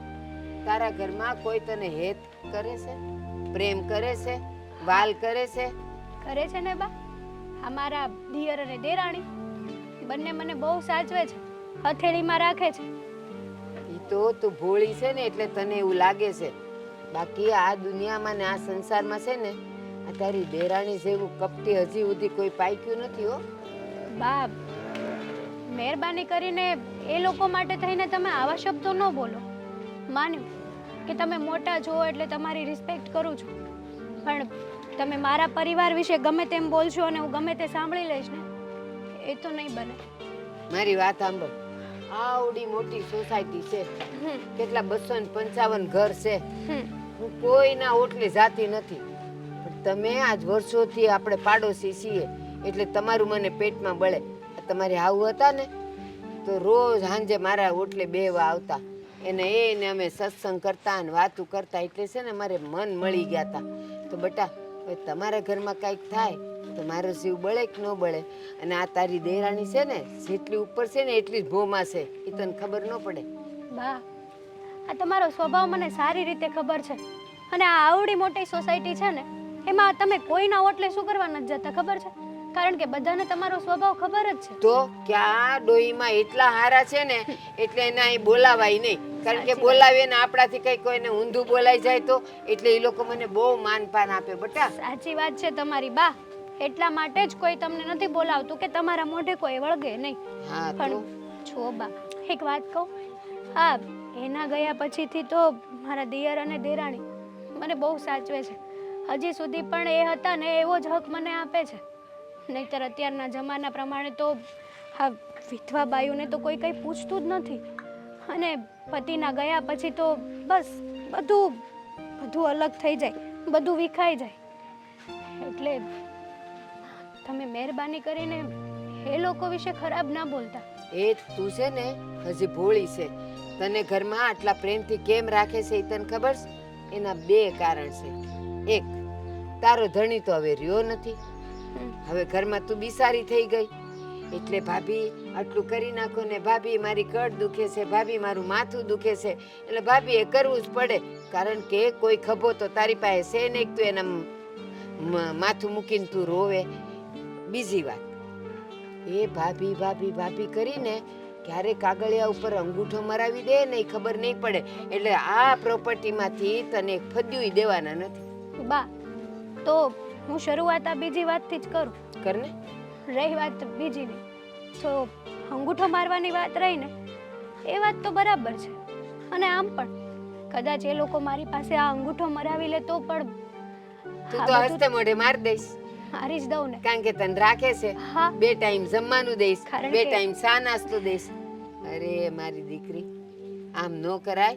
તારા ઘરમાં કોઈ તને હેત કરે છે, પ્રેમ કરે છે, વાલ કરે છે?
કરે છે ને બા. અમારા દિયર અને દેરાણી બંને મને બહુ સાચવે છે, હથેળીમાં રાખે છે.
ઈ તો તું ભોળી છે ને એટલે તને એવું લાગે છે. બાકી આ દુનિયામાં ને આ સંસારમાં છે ને આ તારી દેરાણી જેવું કપટી હજી સુધી કોઈ પાક્યું નથી હો.
બા, મહેરબાની કરીને એ લોકો માટે થઈને તમે આવા શબ્દો ન બોલો. માન્યું કે તમે મોટા છો એટલે તમારી રિસ્પેક્ટ કરું છું, પણ તમે મારા પરિવાર વિશે ગમે તેમ બોલશો અને હું ગમે તે સાંભળી લઈશ ને, એ તો નહીં બને.
મારી વાત સાંભળ, આવડી મોટી સોસાયટી છે,
હમ,
કેટલા 255 ઘર છે.
હમ.
હું કોઈના ઓટલે જાતી નથી, પણ તમે આજ વર્ષોથી આપણે પાડોશી છીએ એટલે તમારું મને પેટમાં બળે. તમારે આવું હતા ને તો રોજ સાંજે મારા ઓટલે બેવા આવતા, એને અમે સત્સંગ કરતા અને વાતું કરતા, એટલે છે ને મારે મન મળી ગયા હતા. તો બેટા હવે તમારા ઘરમાં કાંઈક થાય તો મારો જીવ બળે કે ન બળે? અને આ તારી દેરાણી છે ને જેટલી ઉપર છે ને એટલી જ ભોમાં છે, એ તને ખબર ન પડે?
બા, આ તમારો સ્વભાવ મને સારી રીતે ખબર છે. અને આ આવડી મોટી સોસાયટી છે ને એમાં તમે કોઈના ઓટલે શું કરવા નથી જતા ખબર છે? કારણ કે બધાને તમારો સ્વભાવ ખબર જ છે.
તો કે આ ડોહીમાં એટલા હારા છે ને એટલે એને અહીં બોલાવાય નહીં, કારણ કે બોલાવીએ ને આપણાથી કઈ કોઈને ઊંધું બોલાઈ જાય તો એટલે એ લોકો મને બહુ માનપાન આપે. બેટા
સાચી વાત છે તમારી બા. એટલા માટે જ કોઈ તમને નથી બોલાવતું કે તમારા મોઢે કોઈ વળગે નહીં.
હા તો
પણ છો બા, એક વાત કહું. હા, એના ગયા પછીથી તો મારા દિયર અને દેરાણી મને બહુ સાચવે છે. હજી સુધી પણ એ હતા ને એવો જ હક મને આપે છે. નહીંતર અત્યારના જમાના પ્રમાણે તો હા વિધવા બાઈઓને તો કોઈ કંઈ પૂછતું જ નથી. અને પતિના ગયા પછી તો બસ બધું અલગ થઈ જાય, બધું વિખાઈ જાય. એટલે તમે મહેરબાની કરીને એ લોકો વિશે ખરાબ ના બોલતા.
એ તું છે ને હજી ભોળી છે. તને ઘરમાં આટલા પ્રેમથી કેમ રાખે છે એ તને ખબર છે? એના 2 કારણ છે. એક, તારો ધણી તો હવે રહ્યો નથી, હવે ઘરમાં તું બિસારી થઈ ગઈ એટલે ભાભી આટલું કરી નાખો ને, ભાભી મારી કળ દુખે છે, ભાભી મારું માથું દુખે છે, એટલે ભાભી એ કરવું જ પડે, કારણ કે કોઈ ખભો તો તારી પાસે છે નહીં તું એના માથું મૂકીને તું રોવે. બીજી વાત, એ ભાભી ભાભી ભાભી કરીને ક્યારે કાગળિયા ઉપર અંગૂઠો મરાવી દે ને એ ખબર નહીં પડે, એટલે આ પ્રોપર્ટીમાંથી તને એક ફદ્યુંય દેવાના નથી.
બા, તો હું શરૂઆત આ બીજી વાતથી જ કરું.
કરને
રહી વાત બીજીની, તો અંગૂઠો મારવાની વાત રહી ને, એ વાત તો બરાબર છે. અને આમ પણ કદાચ એ લોકો મારી પાસે આ અંગૂઠો મરાવી લે તો પણ
તું
આ
તો
બધું
હસ્તે મોઢે માર દઈશ,
હારી જ દઉં ને.
કારણ કે તને રાખે છે.
હા.
2 ટાઈમ જમવાનું દઈશ,
કારણ
2
કે-
ટાઈમ ચા નાસ્તો દઈશ. અરે મારી દીકરી, આમ ન કરાય.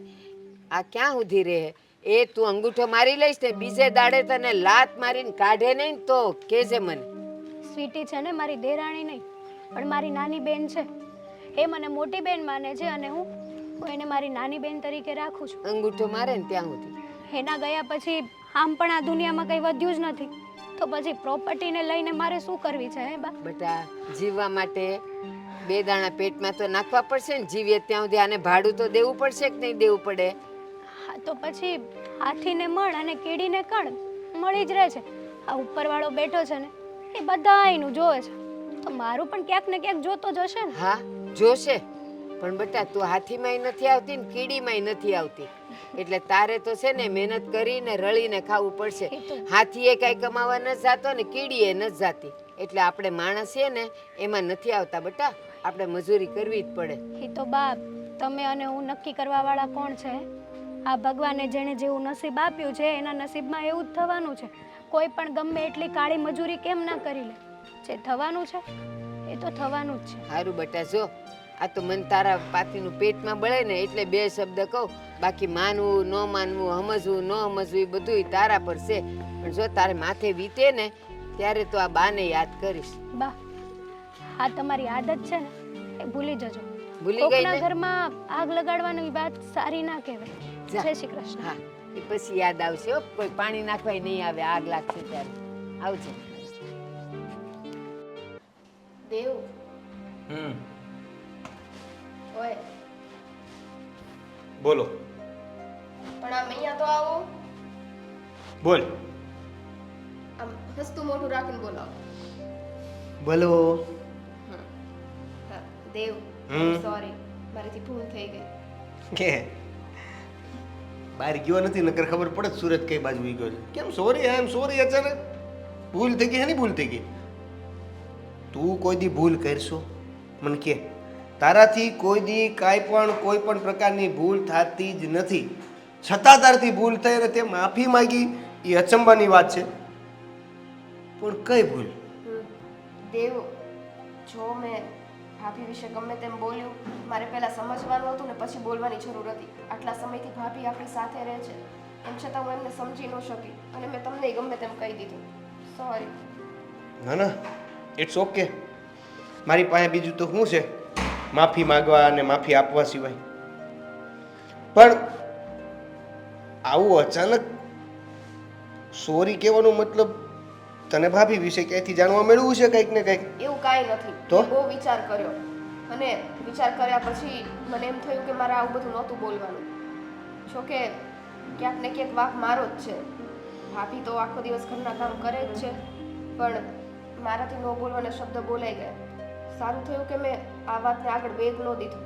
આ ક્યાં ઊધી રહે? એ તું અંગૂઠો મારી લઈશ ને બીજે દાડે તને લાત મારીને કાઢે નહીં ને તો કેજે મને.
સ્વીટી છે ને મારી દેરાણી નહીં પણ મારી નાની બેન છે. એ મને મોટી બેન માને છે અને હું એને મારી નાની બેન તરીકે રાખું છું.
અંગૂઠો મારે ને ત્યાં સુધી.
એના ગયા પછી આમ પણ આ દુનિયામાં કંઈ વધ્યું જ નથી તો પછી પ્રોપર્ટીને લઈને મારે શું કરવી છે હે બા?
બેટા, જીવવા માટે 2 દાણા પેટમાં તો નાખવા પડશે ને. જીવીએ ત્યાં સુધી આને ભાડું તો દેવું પડશે કે નહીં દેવું પડે?
હા તો પછી હાથીને મણ અને કીડીને કણ મળી જ રહે છે. આ ઉપરવાળો બેઠો છે ને એ બધા એનું જોવે છે તો મારું પણ ક્યાંક ને ક્યાંક જોતો જ હશે ને.
હા જોશે, પણ બેટા તું હાથીમાંય નથી આવતી ને કીડીમાંય નથી આવતી. એટલે તારે તો છે ને મહેનત કરીને રળીને ખાવું પડશે.
એ તો-
હાથીએ કાંઈ કમાવા ન જાતો ને કીડીએ ન જાતી. એટલે આપણે માણસ છે ને એમાં નથી આવતા બેટા, આપણે મજૂરી કરવી જ પડે.
એ તો બા તમે અને હું નક્કી કરવા વાળા કોણ છે? આ ભગવાને જેણે જેવું નસીબ આપ્યું છે એના નસીબમાં એવું જ થવાનું છે. કોઈ પણ ગમે એટલી કાળી મજૂરી કેમ ના કરી લે, જે થવાનું છે એ તો થવાનું જ છે.
સારું બેટા, જો આ તો મને તારા પાતીનું પેટમાં બળે ને એટલે 2 શબ્દ કહું. બાકી માનવું ન માનવું, સમજવું ન સમજવું એ બધું તારા પર છે. પણ જો તારે માથે વીતે ને ત્યારે તો આ બાને યાદ કરીશ.
બા આ તમારી આદત છે ને એ ભૂલી જજો.
ભૂલી ગઈ
કોકના
ને?
ઘરમાં આગ લગાડવાની વાત સારી ના કહેવાય.
જા.
જય શ્રી કૃષ્ણ.
હા, એ પછી યાદ આવશે હો. કોઈ પાણી નાખવાય નહીં આવે, આગ લાગશે ત્યારે. આવજો.
દેવ
હમ
ઓય
બોલો.
પણ આમ અહીંયા તો આવો.
બોલ.
આમ હસતું મોઢું રાખીને બોલાવો.
બોલો.
હા, દેવ
હમ.
સોરી, મારીથી ભૂલ થઈ ગઈ.
કે બહાર ગયો નથી, નકર ખબર પડે જ સુરત કઈ બાજુ ગયો છે. કેમ સોરી એમ સોરી અચાનક? ભૂલ થઈ ગઈ છે ને? ભૂલ થઈ ગઈ. તું કોઈ દી ભૂલ કરશો મને કે? તારાથી કોઈ દી કાંઈ પણ કોઈ પણ પ્રકારની ભૂલ થતી જ નથી. છતાં તારથી ભૂલ થઈ અને તે માફી માંગી એ અચંબાની વાત છે. પણ કઈ ભૂલ?
દેવ જો મેં ભાભી વિશે ગમે તેમ બોલ્યું, મારે પહેલા સમજવાનું હતું ને પછી બોલવાની જરૂર હતી. આટલા સમયથી ભાભી આપણી સાથે રહે છે એમ છતાં હું એમને સમજી ન શકી અને મેં તમને ગમે તેમ કહી દીધું. સોરી.
ના ના, ઇટ્સ ઓકે. મારી પાસે બીજું તો શું છે માફી માંગવા અને માફી આપવા સિવાય. પણ આવું અચાનક સોરી કહેવાનો મતલબ તને ભાભી વિશે ક્યાંયથી જાણવા મળ્યું છે કંઈક ને કંઈક?
એવું કાંઈ નથી.
તો?
મેં બહુ વિચાર કર્યો અને વિચાર કર્યા પછી મને એમ થયું કે મારે આવું બધું નહોતું બોલવાનું. જોકે ક્યાંક ને ક્યાંક વાંક મારો જ છે. ભાભી તો આખો દિવસ ઘરના કામ કરે જ છે પણ મારાથી ન બોલવાના શબ્દ બોલાઈ ગયા. સારું થયું કે મેં આ વાતને આગળ વેગ ન દીધો.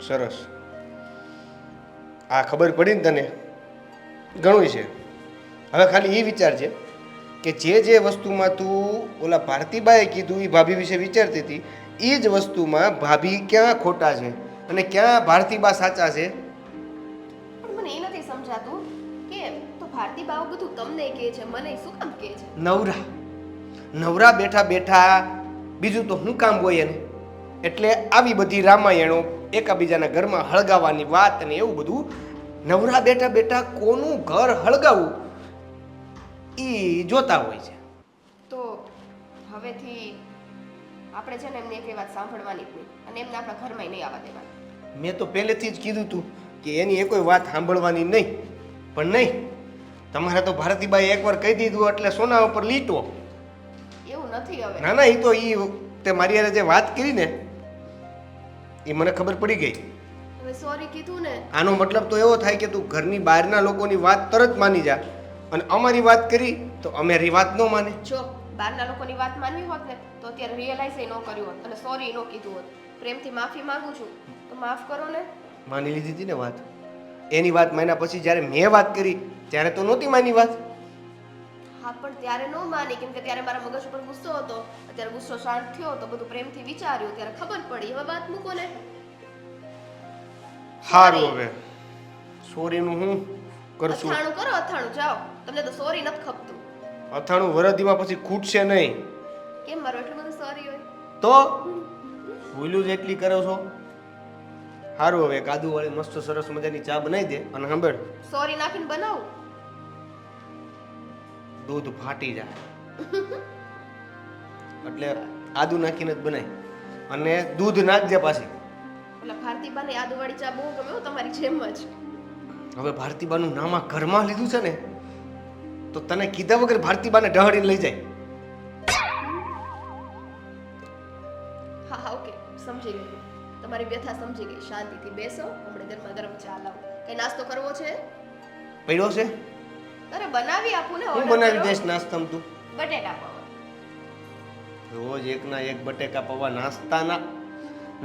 સરસ. આ ખબર પડી ને તને? ઘણું છે. હવે ખાલી એ વિચાર છે કે જે વસ્તુમાં તું ઓલા ભારતીબાએ કીધું એ ભાભી વિશે વિચારતી હતી એ જ વસ્તુમાં ભાભી ક્યાં ખોટા છે અને ક્યાં ભારતીબા સાચા છે?
પણ મને એ નથી સમજાતું કે તો ભારતી બાઓ બધું તમને કહે છે, મને શું કામ કહે છે?
નવરા નવરા બેઠા બેઠા બીજું તો શું કામ હોય એને? એટલે આવી બધી રામાયણો એકાબીજાના ઘરમાં હળગાવવાની વાત અને એવું બધું. નવરા બેઠા બેઠા કોનું ઘર હળગાવવું એ જોતા હોય છે.
તો હવેથી આપણે છે ને એમની એક વાત સાંભળવાની જ નહીં અને એમને આપણા ઘરમાં નહીં આવવા દેવાના.
મેં તો પહેલેથી જ કીધું હતું કે એની એ કોઈ વાત સાંભળવાની નહીં. પણ નહીં, તમારે તો ભારતીબાઈ એકવાર કહી દીધું એટલે સોના ઉપર લીટો.
એવું નથી હવે.
ના ના, એ તો તે મારી હારે જે વાત કરી ને એ મને ખબર પડી ગઈ.
હવે સોરી કીધું ને
આનો મતલબ તો એવો થાય કે તું ઘરની બહારના લોકોની વાત તરત માની જા અને અમારી વાત કરી તો અમારી વાત ન માને.
જો બહારના લોકોની વાત માનવી હોત ને તો અત્યારે રિયલાઇઝ ન કર્યું હોત અને સોરી ન કીધું હોત. પ્રેમથી માફી માંગુ છું તો માફ કરો ને.
માની લીધી હતી ને વાત. એની વાત માન્યા પછી જ્યારે મેં વાત કરી ત્યારે તો નહોતી માની વાત.
હા પણ ત્યારે ન માની, કેમ કે ત્યારે મારા મગજ ઉપર ગુસ્સો હતો. અત્યારે ગુસ્સો શાંત થયો તો બધું પ્રેમથી વિચાર્યું ત્યારે ખબર પડી. હવે વાત મૂકો ને.
સારું હવે સોરીનું હું કરશું.
અથાણું કરો, અથાણું જાઓ. તમને તો સોરી નથી ખપતું.
અથાણું વરદીમાં પછી ખૂટશે નહીં
કેમ મારો એટલું બધું સોરી હોય?
તો ભૂલ્યું જ એટલી કરો છો. સારું હવે કાદુ વાળી મસ્ત સરસ મજાની ચા બનાવી દે અને સાંભળ
સોરી નાખીને બનાવું.
દૂધ ફાટી જાય એટલે આદુ નાખીને જ બનાય અને દૂધ નાખજે પાછી.
ઓલા ભારતીબાને આદુવાળી ચા બહુ ગમે હો, તમારી જેમ જ.
હવે ભારતીબાનું નામ આ ઘરમાં લીધું છે ને તો તને કીધા વગર ભારતીબાને ઢહડીને લઈ જાય.
હા હા ઓકે, સમજી ગઈ. તમારી વ્યથા સમજી ગઈ. શાંતિથી બેસો, હમણાં ગરમા ગરમ ચા લાવો. કઈ નાસ્તો કરવો છે?
પડ્યો છે
અરે બનાવી આપું ને.
હું
order
બનાવી
કરો.
દઈશ નાસ્તામાં તું.
બટેટા પૌવા.
રોજ એકના એક બટેકા પૌવા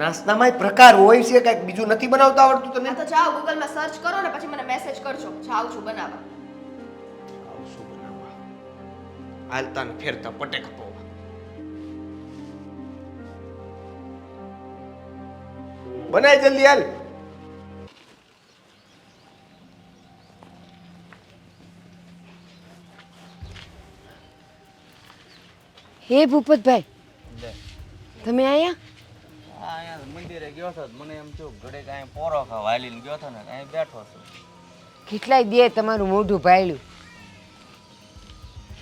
નાસ્તામાં પ્રકાર હોય છે, કાંઈક બીજું નથી બનાવતા આવડતું તને?
હા તો જાઓ ગૂગલમાં સર્ચ કરો ને પછી મને મેસેજ કરજો. જાઉં છું બનાવવા.
શું બનાવવા? હાલતા ને ફેરતા બટેકા પૌવા. બનાય જલ્દી હાલ.
હે ભૂપતભાઈ, તમે આયા?
હા અહીંયા મંદિરે ગયો હતો મને એમ થયું ઘડે કાંઈ પોરો ખાવા હાલીને ગયો હતો ને અહીં બેઠો છું.
કેટલાય દે તમારું મોઢું ભાયલું.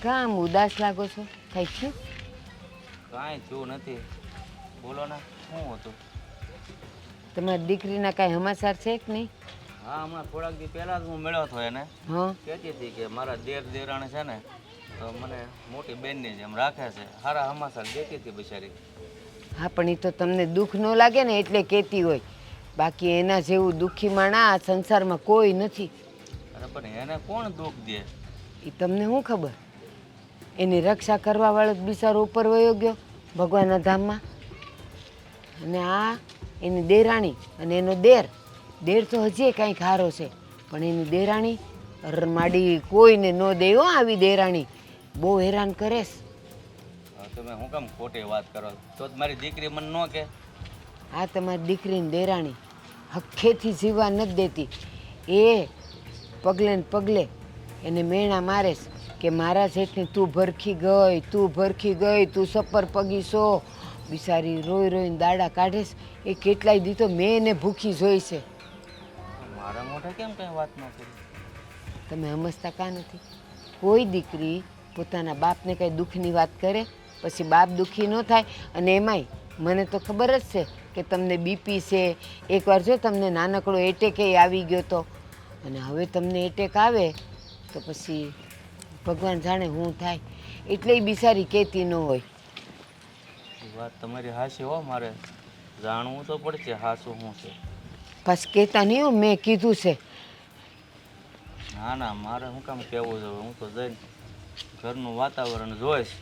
કામ ઉદાસ લાગો છો? કઈ થયું?
કાંઈ થયું નથી. બોલો ને શું હતું?
તમારી દીકરીના કાંઈ સમાચાર છે કે નહીં?
હા હમણાં થોડાક દી પહેલાં જ હું મળ્યો હતો એને.
હા,
કહેતી હતી કે મારા દેરાણે છે ને તો મને મોટી બેનની જેમ રાખે છે. સારા સમાચાર દેતી હતી બિચારી.
હા પણ એ તો તમને દુઃખ ન લાગે ને એટલે કહેતી હોય. બાકી એના જેવું દુઃખી માણા આ સંસારમાં કોઈ નથી.
અરે પણ એને કોણ દુઃખ દે?
એ તમને શું ખબર? એની રક્ષા કરવા વાળો જ બિચારો ઉપર વયો ગયો ભગવાનના ધામમાં. અને આ એની દેરાણી અને એનો દેર તો હજી કાંઈક હારો છે, પણ એની દેરાણી માડી કોઈને ન દે હો. આવી દેરાણી બહુ હેરાન કરેશ.
તમે હું કામ ખોટી વાત કરો? તો જ મારી દીકરી મને ન કે.
આ તમારી દીકરીની દેરાણી હખ્ખેથી જીવવા નથી દેતી. એ પગલે ને પગલે એને મેણા મારેશ કે મારા જેટલી તું ભરખી ગઈ, તું સપર પગી છો. બિચારી રોઈ રોઈને દાડા કાઢેશ. એ કેટલાય દી તો મેં એને ભૂખી જોઈ છે.
મારા મોઢે કેમ કઈ વાત ન કરી?
તમે સમજતા કાં નથી? કોઈ દીકરી પોતાના બાપને કંઈ દુઃખની વાત કરે પછી બાપ દુઃખી ન થાય. અને એમાંય મને તો ખબર જ છે કે તમને બીપી છે. એકવાર જો તમને નાનકડો એટેક આવી ગયો તો, અને હવે તમને એટેક આવે તો પછી ભગવાન જાણે શું થાય. એટલે એ બિચારી કહેતી ન હોય.
એ વાત તમારી હાચી હો. મારે જાણવું તો પડશે હાચું શું છે.
પાછું કહેતા નહીં હો મેં કીધું છે.
ના ના મારે શું કામ કહેવું છે? હું તો જઈને ઘરનું વાતાવરણ જોઈશ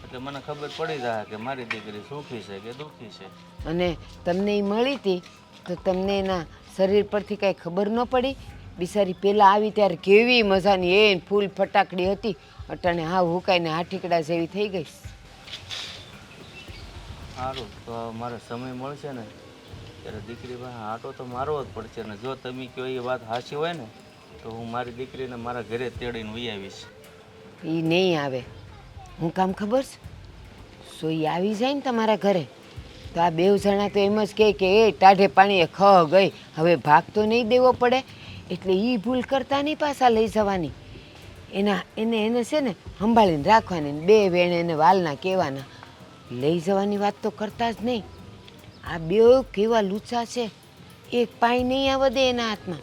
એટલે મને ખબર પડી જાય કે મારી દીકરી સુખી છે કે દુઃખી છે.
અને તમને એ મળી હતી તો તમને એના શરીર પરથી કાંઈ ખબર ન પડી? બિચારી પહેલાં આવી ત્યારે કેવી મજાની એ ફૂલ ફટાકડી હતી, અટાણે હાવ હુકાઈને હાઠીકડા જેવી થઈ ગઈ.
સારું તો મારે સમય મળશે ને ત્યારે દીકરી પાસે આટો તો મારવો જ પડશે. ને જો તમે કહો એ વાત સાચી હોય ને તો હું મારી દીકરીને મારા ઘરે તેડીને વહી આવીશ.
એ નહીં આવે. હું કામ ખબર છે? સો એ આવી જાય ને તમારા ઘરે તો આ બેવ જણા તો એમ જ કહે કે એ ટાઢે પાણીએ ગઈ, હવે ભાગ તો નહીં દેવો પડે. એટલે એ ભૂલ કરતા નહીં પાછા લઈ જવાની. એને છે ને સંભાળીને રાખવાની. બે વેણે એને વાલના કહેવાના. લઈ જવાની વાત તો કરતા જ નહીં. આ બે કેવા લૂચા છે, એક પાણી નહીં આવે દે એના હાથમાં.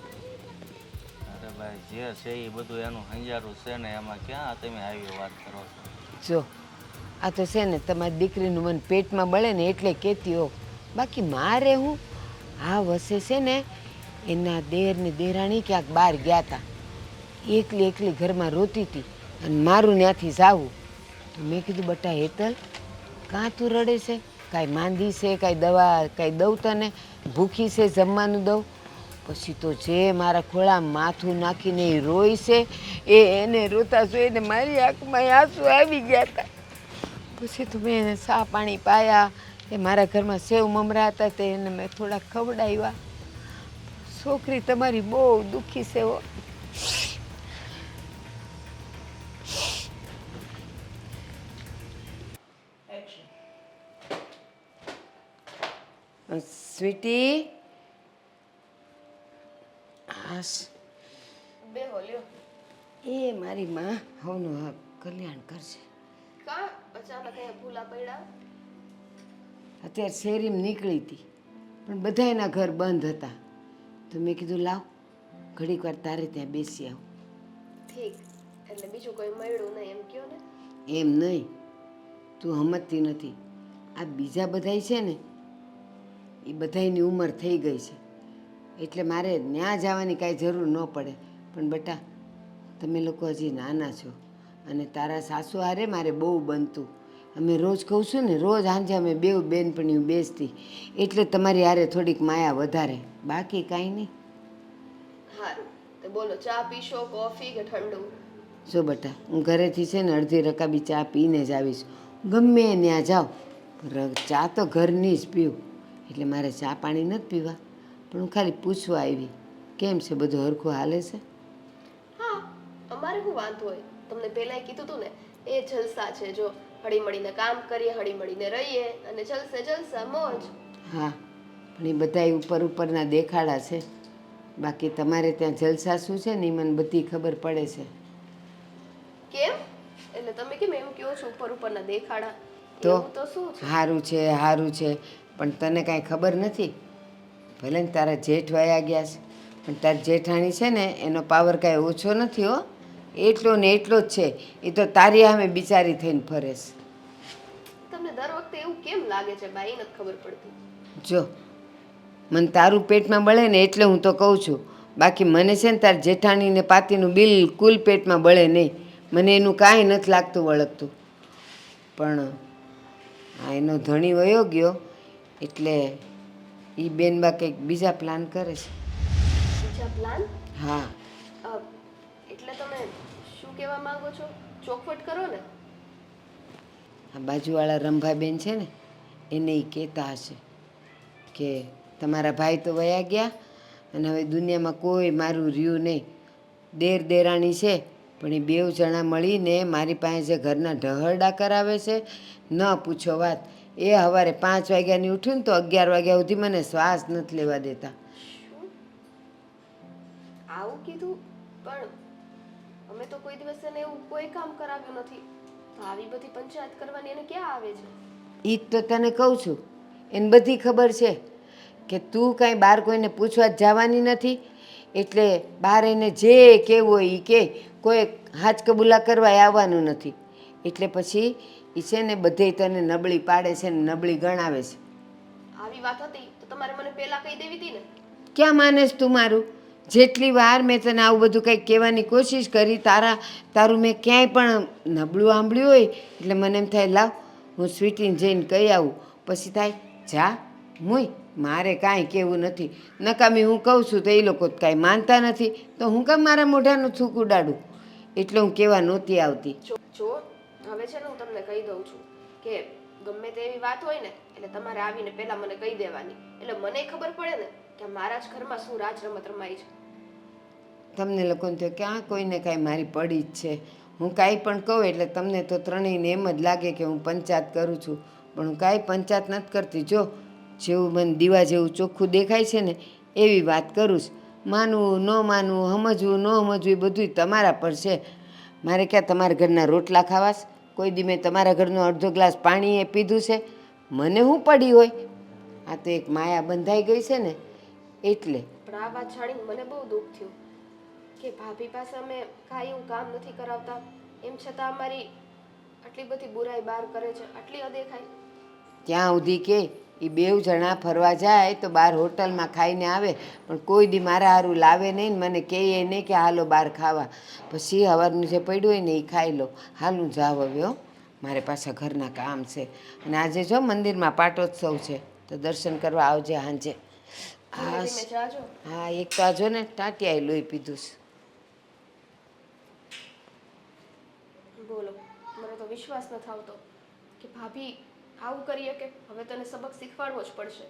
અરે ભાઈ જે છે એ બધું એનું હંજારું છે ને એમાં ક્યાં તમે આવી વાત કરો છો?
જો આ તો છે ને તમારી દીકરીનું મન પેટમાં બળે ને એટલે કહેતી હો. બાકી મારે હું આ વસે છે ને એના દેર ને દેરાણી ક્યાંક બહાર ગયા હતા. એકલી ઘરમાં રોતી હતી અને મારું ત્યાંથી જાવું તો મેં કીધું બટા હેતલ કાં તું રડે છે? કાંઈ માંદી છે? કાંઈ દવા કાંઈ દઉં તને? ભૂખી છે? જમવાનું દઉં? પછી તો જે મારા ખોળામાં માથું નાખીને એ રોય છે એને રોતા જોઈને મારી આંખમાં આંસુ આવી ગયા હતા. પછી તો મેં એને ચા પાણી પાયા. એ મારા ઘરમાં સેવ મમરા હતા તે એને મેં થોડાક ખવડાવ્યા. છોકરી તમારી બહુ દુઃખી છે હો. સ્વીટી,
બે હોલ્યો
એ મારી માં હવનું કલ્યાણ કરશે.
કા અચાનક અહીંયા ભૂલા પડ્યા?
અત્યારે શેરીમાં નીકળી હતી પણ બધા એના ઘર બંધ હતા તો મેં કીધું લાવ ઘડીક વાર તારે ત્યાં બેસી આવું.
ઠીક, એટલે બીજું કોઈ મળ્યું નહીં એમ કયો ને?
એમ નહીં, તું સમજતી નથી. આ બીજા બધાય છે ને એ બધાયની ઉંમર થઈ ગઈ છે એટલે મારે ત્યાં જવાની કાંઈ જરૂર ન પડે. પણ બેટા તમે લોકો હજી નાના છો અને તારા સાસુ હારે મારે બહુ બનતું. અમે રોજ કહું છું ને, રોજ સાંજે અમે બેઉ બેનપણીઓ બેસતી એટલે તમારી હારે થોડીક માયા વધારે, બાકી કાંઈ નહીં.
સારું, તો બોલો, ચા પીશો, કોફી કે ઠંડુ?
જો બેટા હું ઘરેથી છે ને અડધી રકાબી ચા પીને જ આવીશ. ગમે ત્યાં જાઉં ચા તો ઘરની જ પીવું એટલે મારે ચા પાણી નથી પીવા. પણ હું ખાલી પૂછવા આવી કેમ છે, બધું હરખું હાલે છે?
હા, અમારે શું વાંધો હોય? તમને પહેલાંય કીધું હતું ને, એ જલસા છે. જો હળી મળીને કામ કરીએ, હળી મળીને રહીએ અને જલસે જલસા મોજ.
હા પણ એ બધાય ઉપર ઉપરના દેખાડા છે. બાકી તમારે ત્યાં જલસા શું છે ને એ મને બધી ખબર પડે છે.
કેમ? એટલે તમે કેમ એમ કહો છો ઉપર ઉપરના દેખાડા?
તો
એવું તો શું છે?
સારું છે સારું છે પણ તને કાંઈ ખબર નથી. ભલે ને તારા જેઠ વયા ગયા છે પણ તારી જેઠાણી છે ને એનો પાવર કાંઈ ઓછો નથી હો. એટલો ને એટલો જ છે. એ તો તારી સામે બિચારી થઈને ફરે છે.
તમને દર વખતે એવું કેમ લાગે છે બા? એ નથી ખબર પડતી.
જો મને તારું પેટમાં બળે ને એટલે હું તો કહું છું. બાકી મને છે ને તાર જેઠાણીને પાતીનું બિલકુલ પેટમાં બળે નહીં. મને એનું કાંઈ નથી લાગતું વળગતું. પણ આ એનો ધણી વયો ગયો એટલે એ બેનબા કંઈક બીજા પ્લાન કરે છે.
બીજા પ્લાન?
હા
એટલે તમે શું કહેવા માંગો છો? ચોખવટ કરો ને.
આ બાજુવાળા રંભાબેન છે ને એને એ કહેતા હશે કે તમારા ભાઈ તો વયા ગયા અને હવે દુનિયામાં કોઈ મારું રહ્યું નહીં. દેર દેરાણી છે પણ એ બેઉ જણા મળીને મારી પાસે જે ઘરના ઢહરડા કરાવે છે ન પૂછો વાત. એ સવારે 5 વાગ્યાની ઉઠું ને તો 11 વાગ્યા સુધી મને શ્વાસ નથી લેવા દેતા.
શું આવું કીધું? પણ અમે તો કોઈ દિવસ એને એવું કોઈ કામ કરાવ્યું નથી. તો આવી બધી પંચાયત કરવાની એને ક્યાં આવે છે?
એ જ તો તને કહું છું. એને બધી ખબર છે કે તું કાંઈ બહાર કોઈને પૂછવા જ જવાની નથી એટલે બહાર એને જે કહેવું હોય એ કહે. કોઈ હાથ કબૂલા કરવા આવવાનું નથી. એટલે પછી એ છે ને બધે તને નબળી પાડે છે ને નબળી ગણાવે છે.
આવી વાત હતી તો તમારે મને પહેલા કહી દેવી હતી ને.
ક્યાં માનેશ તું મારું? જેટલી વાર મેં તને આવું બધું કંઈક કહેવાની કોશિશ કરી તારું મેં ક્યાંય પણ નબળું સાંભળ્યું હોય એટલે મને એમ થાય લાવ હું સ્વીટીને જઈને કહી આવું. પછી થાય જા મુય મારે કાંઈ કહેવું નથી. નકામી હું કહું છું તો એ લોકો કાંઈ માનતા નથી તો હું કામ મારા મોઢાનું થૂક ઉડાડું. એટલે હું કહેવા નહોતી આવતી.
જો હવે છે ને હું તમને કહી દઉં છું કે ગમે તેવી વાત હોય ને એટલે તમારે આવીને પહેલા મને કહી દેવાની. એટલે મને ખબર પડે ને કે મારા જ ઘરમાં શું રાજ રમત રમાય છે.
તમને લોકોને તો ક્યાં કોઈને કાંઈ મારી પડી જ છે. હું કાંઈ પણ કહું એટલે તમને તો ત્રણેયને એમ જ લાગે કે હું પંચાયત કરું છું પણ હું કાંઈ પંચાયત નથી કરતી. જો જેવું મને દીવા જેવું ચોખ્ખું દેખાય છે ને એવી વાત કરું છું. માનવું ન માનવું, સમજવું ન સમજવું એ બધું તમારા પર છે. મારે ક્યાં તમારા ઘરના રોટલા ખાવાશ? કોઈ દી મેં તમારા ઘરનો અડધો ગ્લાસ પાણી એ પીધું છે? મને શું પડી હોય? આ તો એક માયા બંધાઈ ગઈ છે ને એટલે.
પણ આ વાત જાણીને મને બહુ દુઃખ થયું કે ભાભી પાસે અમે કાંઈ એવું કામ નથી કરાવતા એમ છતાં અમારી આટલી બધી બુરાઈ બહાર કરે છે, આટલી અદેખાઈ.
ત્યાં સુધી કે એ બેઉ જણા ફરવા જાય તો બહાર હોટલમાં ખાઈને આવે પણ કોઈ દી મારા હારું લાવે નહીં ને મને કહે નહીં કે હાલો બહાર ખાવા. પછી સવારનું જે પડ્યું હોય ને એ ખાઈ લો. હાલું જાવ હવે હો, મારે પાછા ઘરના કામ છે. અને આજે જો મંદિરમાં પાટોત્સવ છે તો દર્શન કરવા આવજે સાંજે. હા
ધીમે જાજો.
હા એક તો આ જો ને ટાટિયાએ લોહી પીધું છે.
બોલો, મને તો વિશ્વાસ નથી આવતો કે ભાભી આવું કરીએ કે હવે તને સબક શીખવાડવો જ પડશે.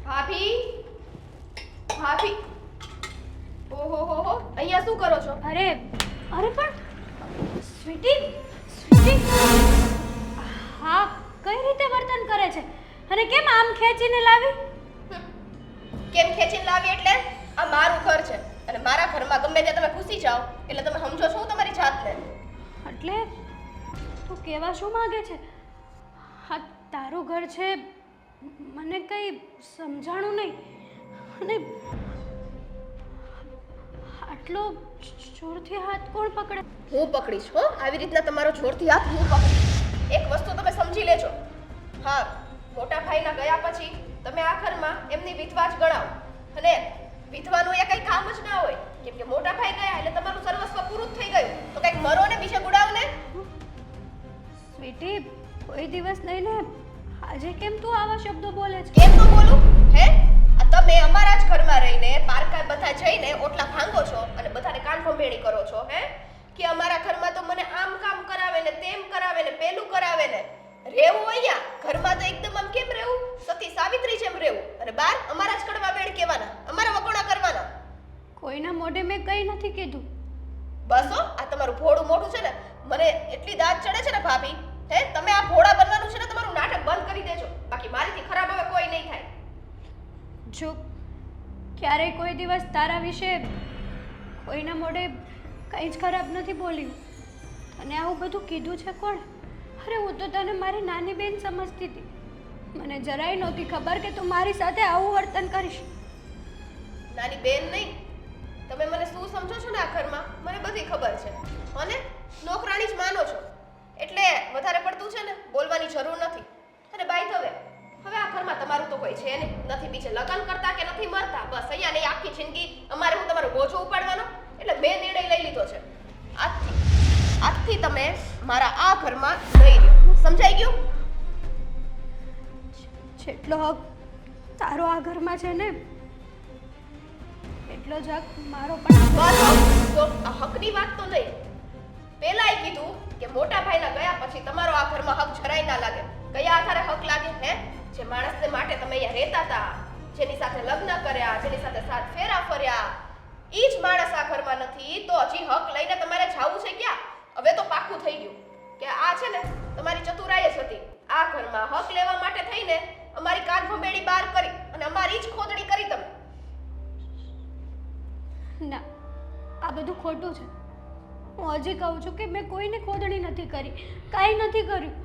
ભાભી, ભાભી, ઓહો હો હો, અહીંયા શું કરો છો?
અરે અરે પણ સ્વીટી હા કઈ રીતે વર્તન કરે છે અને કેમ આમ ખેંચીને લાવી?
કેમ ખેંચીને લાવી એટલે આ મારું ઘર છે અને મારા ઘરમાં ગમે ત્યાં તમે ઘૂસી જાઓ એટલે તમે સમજો છો તમારી જાતને.
એટલે તું કહેવા શું માંગે છે? હા તારું ઘર છે, મને કંઈ સમજાણું નહીં. અને આટલો જોરથી હાથ કોણ પકડે?
હું પકડીશ હો, આવી રીતના તમારો જોરથી હાથ હું પકડીશ. એક વસ્તુ તમે સમજી લેજો, હા, મોટા ભાઈના ગયા પછી તમે આ ઘરમાં એમની વિધવા જ ગણાવો અને વિધવાનું એ કંઈ કામ જ ના હોય, કેમ કે મોટા ભાઈ ગયા એટલે તમારું સર્વસ્વ પૂરું જ થઈ ગયું. તો કંઈક મરો ને બીજે ગુડાવ ને.
સ્વીટી કોઈ દિવસ નહીં ને આજે કેમ તું આવા શબ્દો બોલે છે?
કેમ ન બોલું હે? આ તમે અમારા જ ઘરમાં રહીને પારકા બધા જઈને ઓટલા ભાંગો છો અને બધાને કાન ભંભેણી કરો છો હે કે અમારા ઘરમાં તો મને આમ કામ કરાવે ને તેમ કરાવે ને પેલું કરાવે ને. રહેવું અહીંયા ઘરમાં તો એકદમ આમ કેમ રહેવું, સતી સાવિત્રી જેમ રહેવું અને બાર અમારા જ કડવા વેણ કહેવાના, અમારા વકોણા કરવાના.
કોઈના મોઢે મેં કંઈ નથી કીધું.
બસ હો, આ તમારું ભોળું મોઢું છે ને મને એટલી દાંત ચડે છે ને ભાભી, હે તમે આ ભોળા બનવાનું છે ને તમારું નાટક બંધ કરી દેજો, બાકી મારીથી ખરાબ હવે કોઈ નહીં થાય.
જો ક્યારેય કોઈ દિવસ તારા વિશે કોઈના મોઢે કંઈ જ ખરાબ નથી બોલ્યું અને આવું બધું કીધું છે કોણ? અરે હું તો તને મારી નાની બેન સમજતી હતી. મને જરાય નહોતી ખબર કે તું મારી સાથે આવું વર્તન કરીશ.
નાની બેન નહીં, તમે મને શું સમજો છો ને આ ઘરમાં મને બધી ખબર છે અને નોકરાણી જ માનો છો એટલે વધારે પડતું છે ને બોલવાની જરૂર નથી. અને બાય ધ વે હવે આ ઘરમાં તમારું તો કોઈ છે નહીં, નથી બીજે લગ્ન કરતા કે નથી મરતા, બસ અહીંયા નહીં આખી જિંદગી અમારે હું તમારો બોજો ઉપાડવાનો એટલે મેં નિર્ણય લઈ લીધો છે. આજથી તમે મારા આ ઘરમાં નહીં રહ્યો, સમજાઈ ગયું?
જેટલો હક તારો આ ઘરમાં છે ને એટલો જ હક મારો પણ.
બસ તો આ હકની વાત તો નહીં, પહેલાય કીધું કે મોટા ભાઈના ગયા પછી તમારો આ ઘરમાં હક જરાય ના લાગે. કયા આધારે હક લાગે હે? જે માણસને માટે તમે અહીંયા રહેતા હતા, જેની સાથે લગ્ન કર્યા, જેની સાથે સાત ફેરા ફર્યા, ઈ જ માણસ આ ઘરમાં નથી તો હજી હક લઈને તમારે જાવું છે ક્યાં? હવે તો પાક્કું થઈ ગયું કે આ છે ને તમારી ચતુરાઈ જ હતી. આ ઘરમાં હક લેવા માટે થઈને અમારી કાન ભંભેડી બહાર કરી અને અમારી જ ખોદણી કરી તમે.
ના, આ બધું ખોટું છે. હું હજી કહું છું કે મેં કોઈને ખોદણી નથી કરી, કાંઈ નથી કર્યું.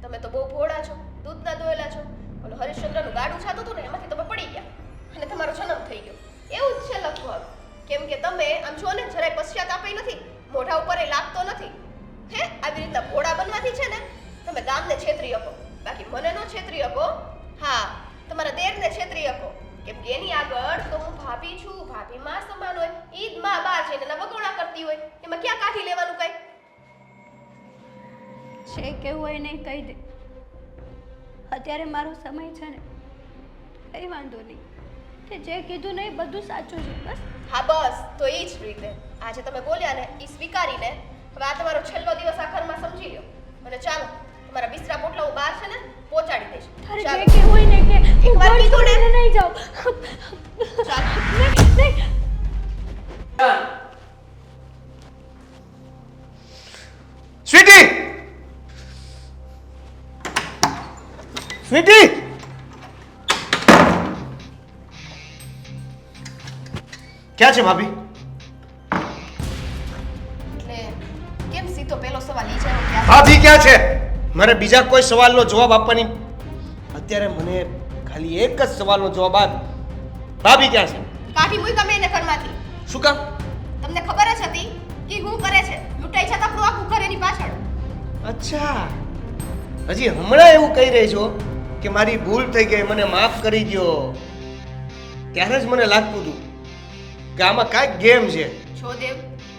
તમે તો બહુ ભોળા છો, દૂધના દોયેલા છો. ઓલો હરિશ્ચંદ્રનું ગાડું છાતું હતું ને એમાંથી તમે પડી ગયા અને તમારો જન્મ થઈ ગયો. એવું જ છે લગભગ, કેમ કે તમે આમ છો ને જરાય પશ્ચાતાપ નથી, મોઢા ઉપર એ લાગતો નથી. હે આવી રીતના ભોળા બનવાથી છે ને તમે ગામને છેતરી શકો, બાકી મને નો છેતરી શકો. હા, તમારા દેરને છેતરી શકો, કેમ કે એની આગળ તો હું ભાભી છું, ભાભી માં સમાન હોય, ઈ જ માં બહાર જઈને એના વગોણા કરતી હોય, એમાં ક્યાં કાઢી લેવાનું કઈ?
જે કેવું હોય નહીં કહી દે. અત્યારે મારો સમય છે ને, કંઈ વાંધો નહીં. તે જે કીધું ને એ બધું સાચું છે. બસ
હા બસ, તો એ જ રીતે આજે તમે બોલ્યા ને એ સ્વીકારીને હવે આ તમારો છેલ્લો દિવસ આ ઘરમાં સમજી લ્યો અને ચાલો તમારા બિસ્તરા પોટલા હું બહાર છે ને પહોંચાડી દઈશ.
તારે
ચાલો.
જે કેવું હોય ને કે હું
એકવાર
ઘર
કીધું ને.
છોડીને નહીં જાઉં.
ચાલો.
નહીં.
સ્વીટી! સ્વીટી! ક્યાં છે ભાભી?
એટલે કેમ સીધો પેલો સવાલ ઈ છે કે
ભાભી ક્યાં છે? મારે બીજા કોઈ સવાલનો જવાબ આપવાની અત્યારે મને ખાલી એક જ સવાલનો જવાબ આપ. ભાભી ક્યાં છે?
કાઢી મૂઈ તમે એને ઘરમાંથી.
શું કામ?
તમને ખબર જ હતી કે હું કરે છે, લૂંટાઈ જતા આખું ઘર એની પાછળ.
અચ્છા, હજી હમણાં એવું કહી રહી છો કે મારી ભૂલ થઈ ગઈ, મને માફ કરી ગયો, ત્યારે જ મને લાગતું હતું કે આમાં કાંઈક ગેમ છે.
જો દેવ,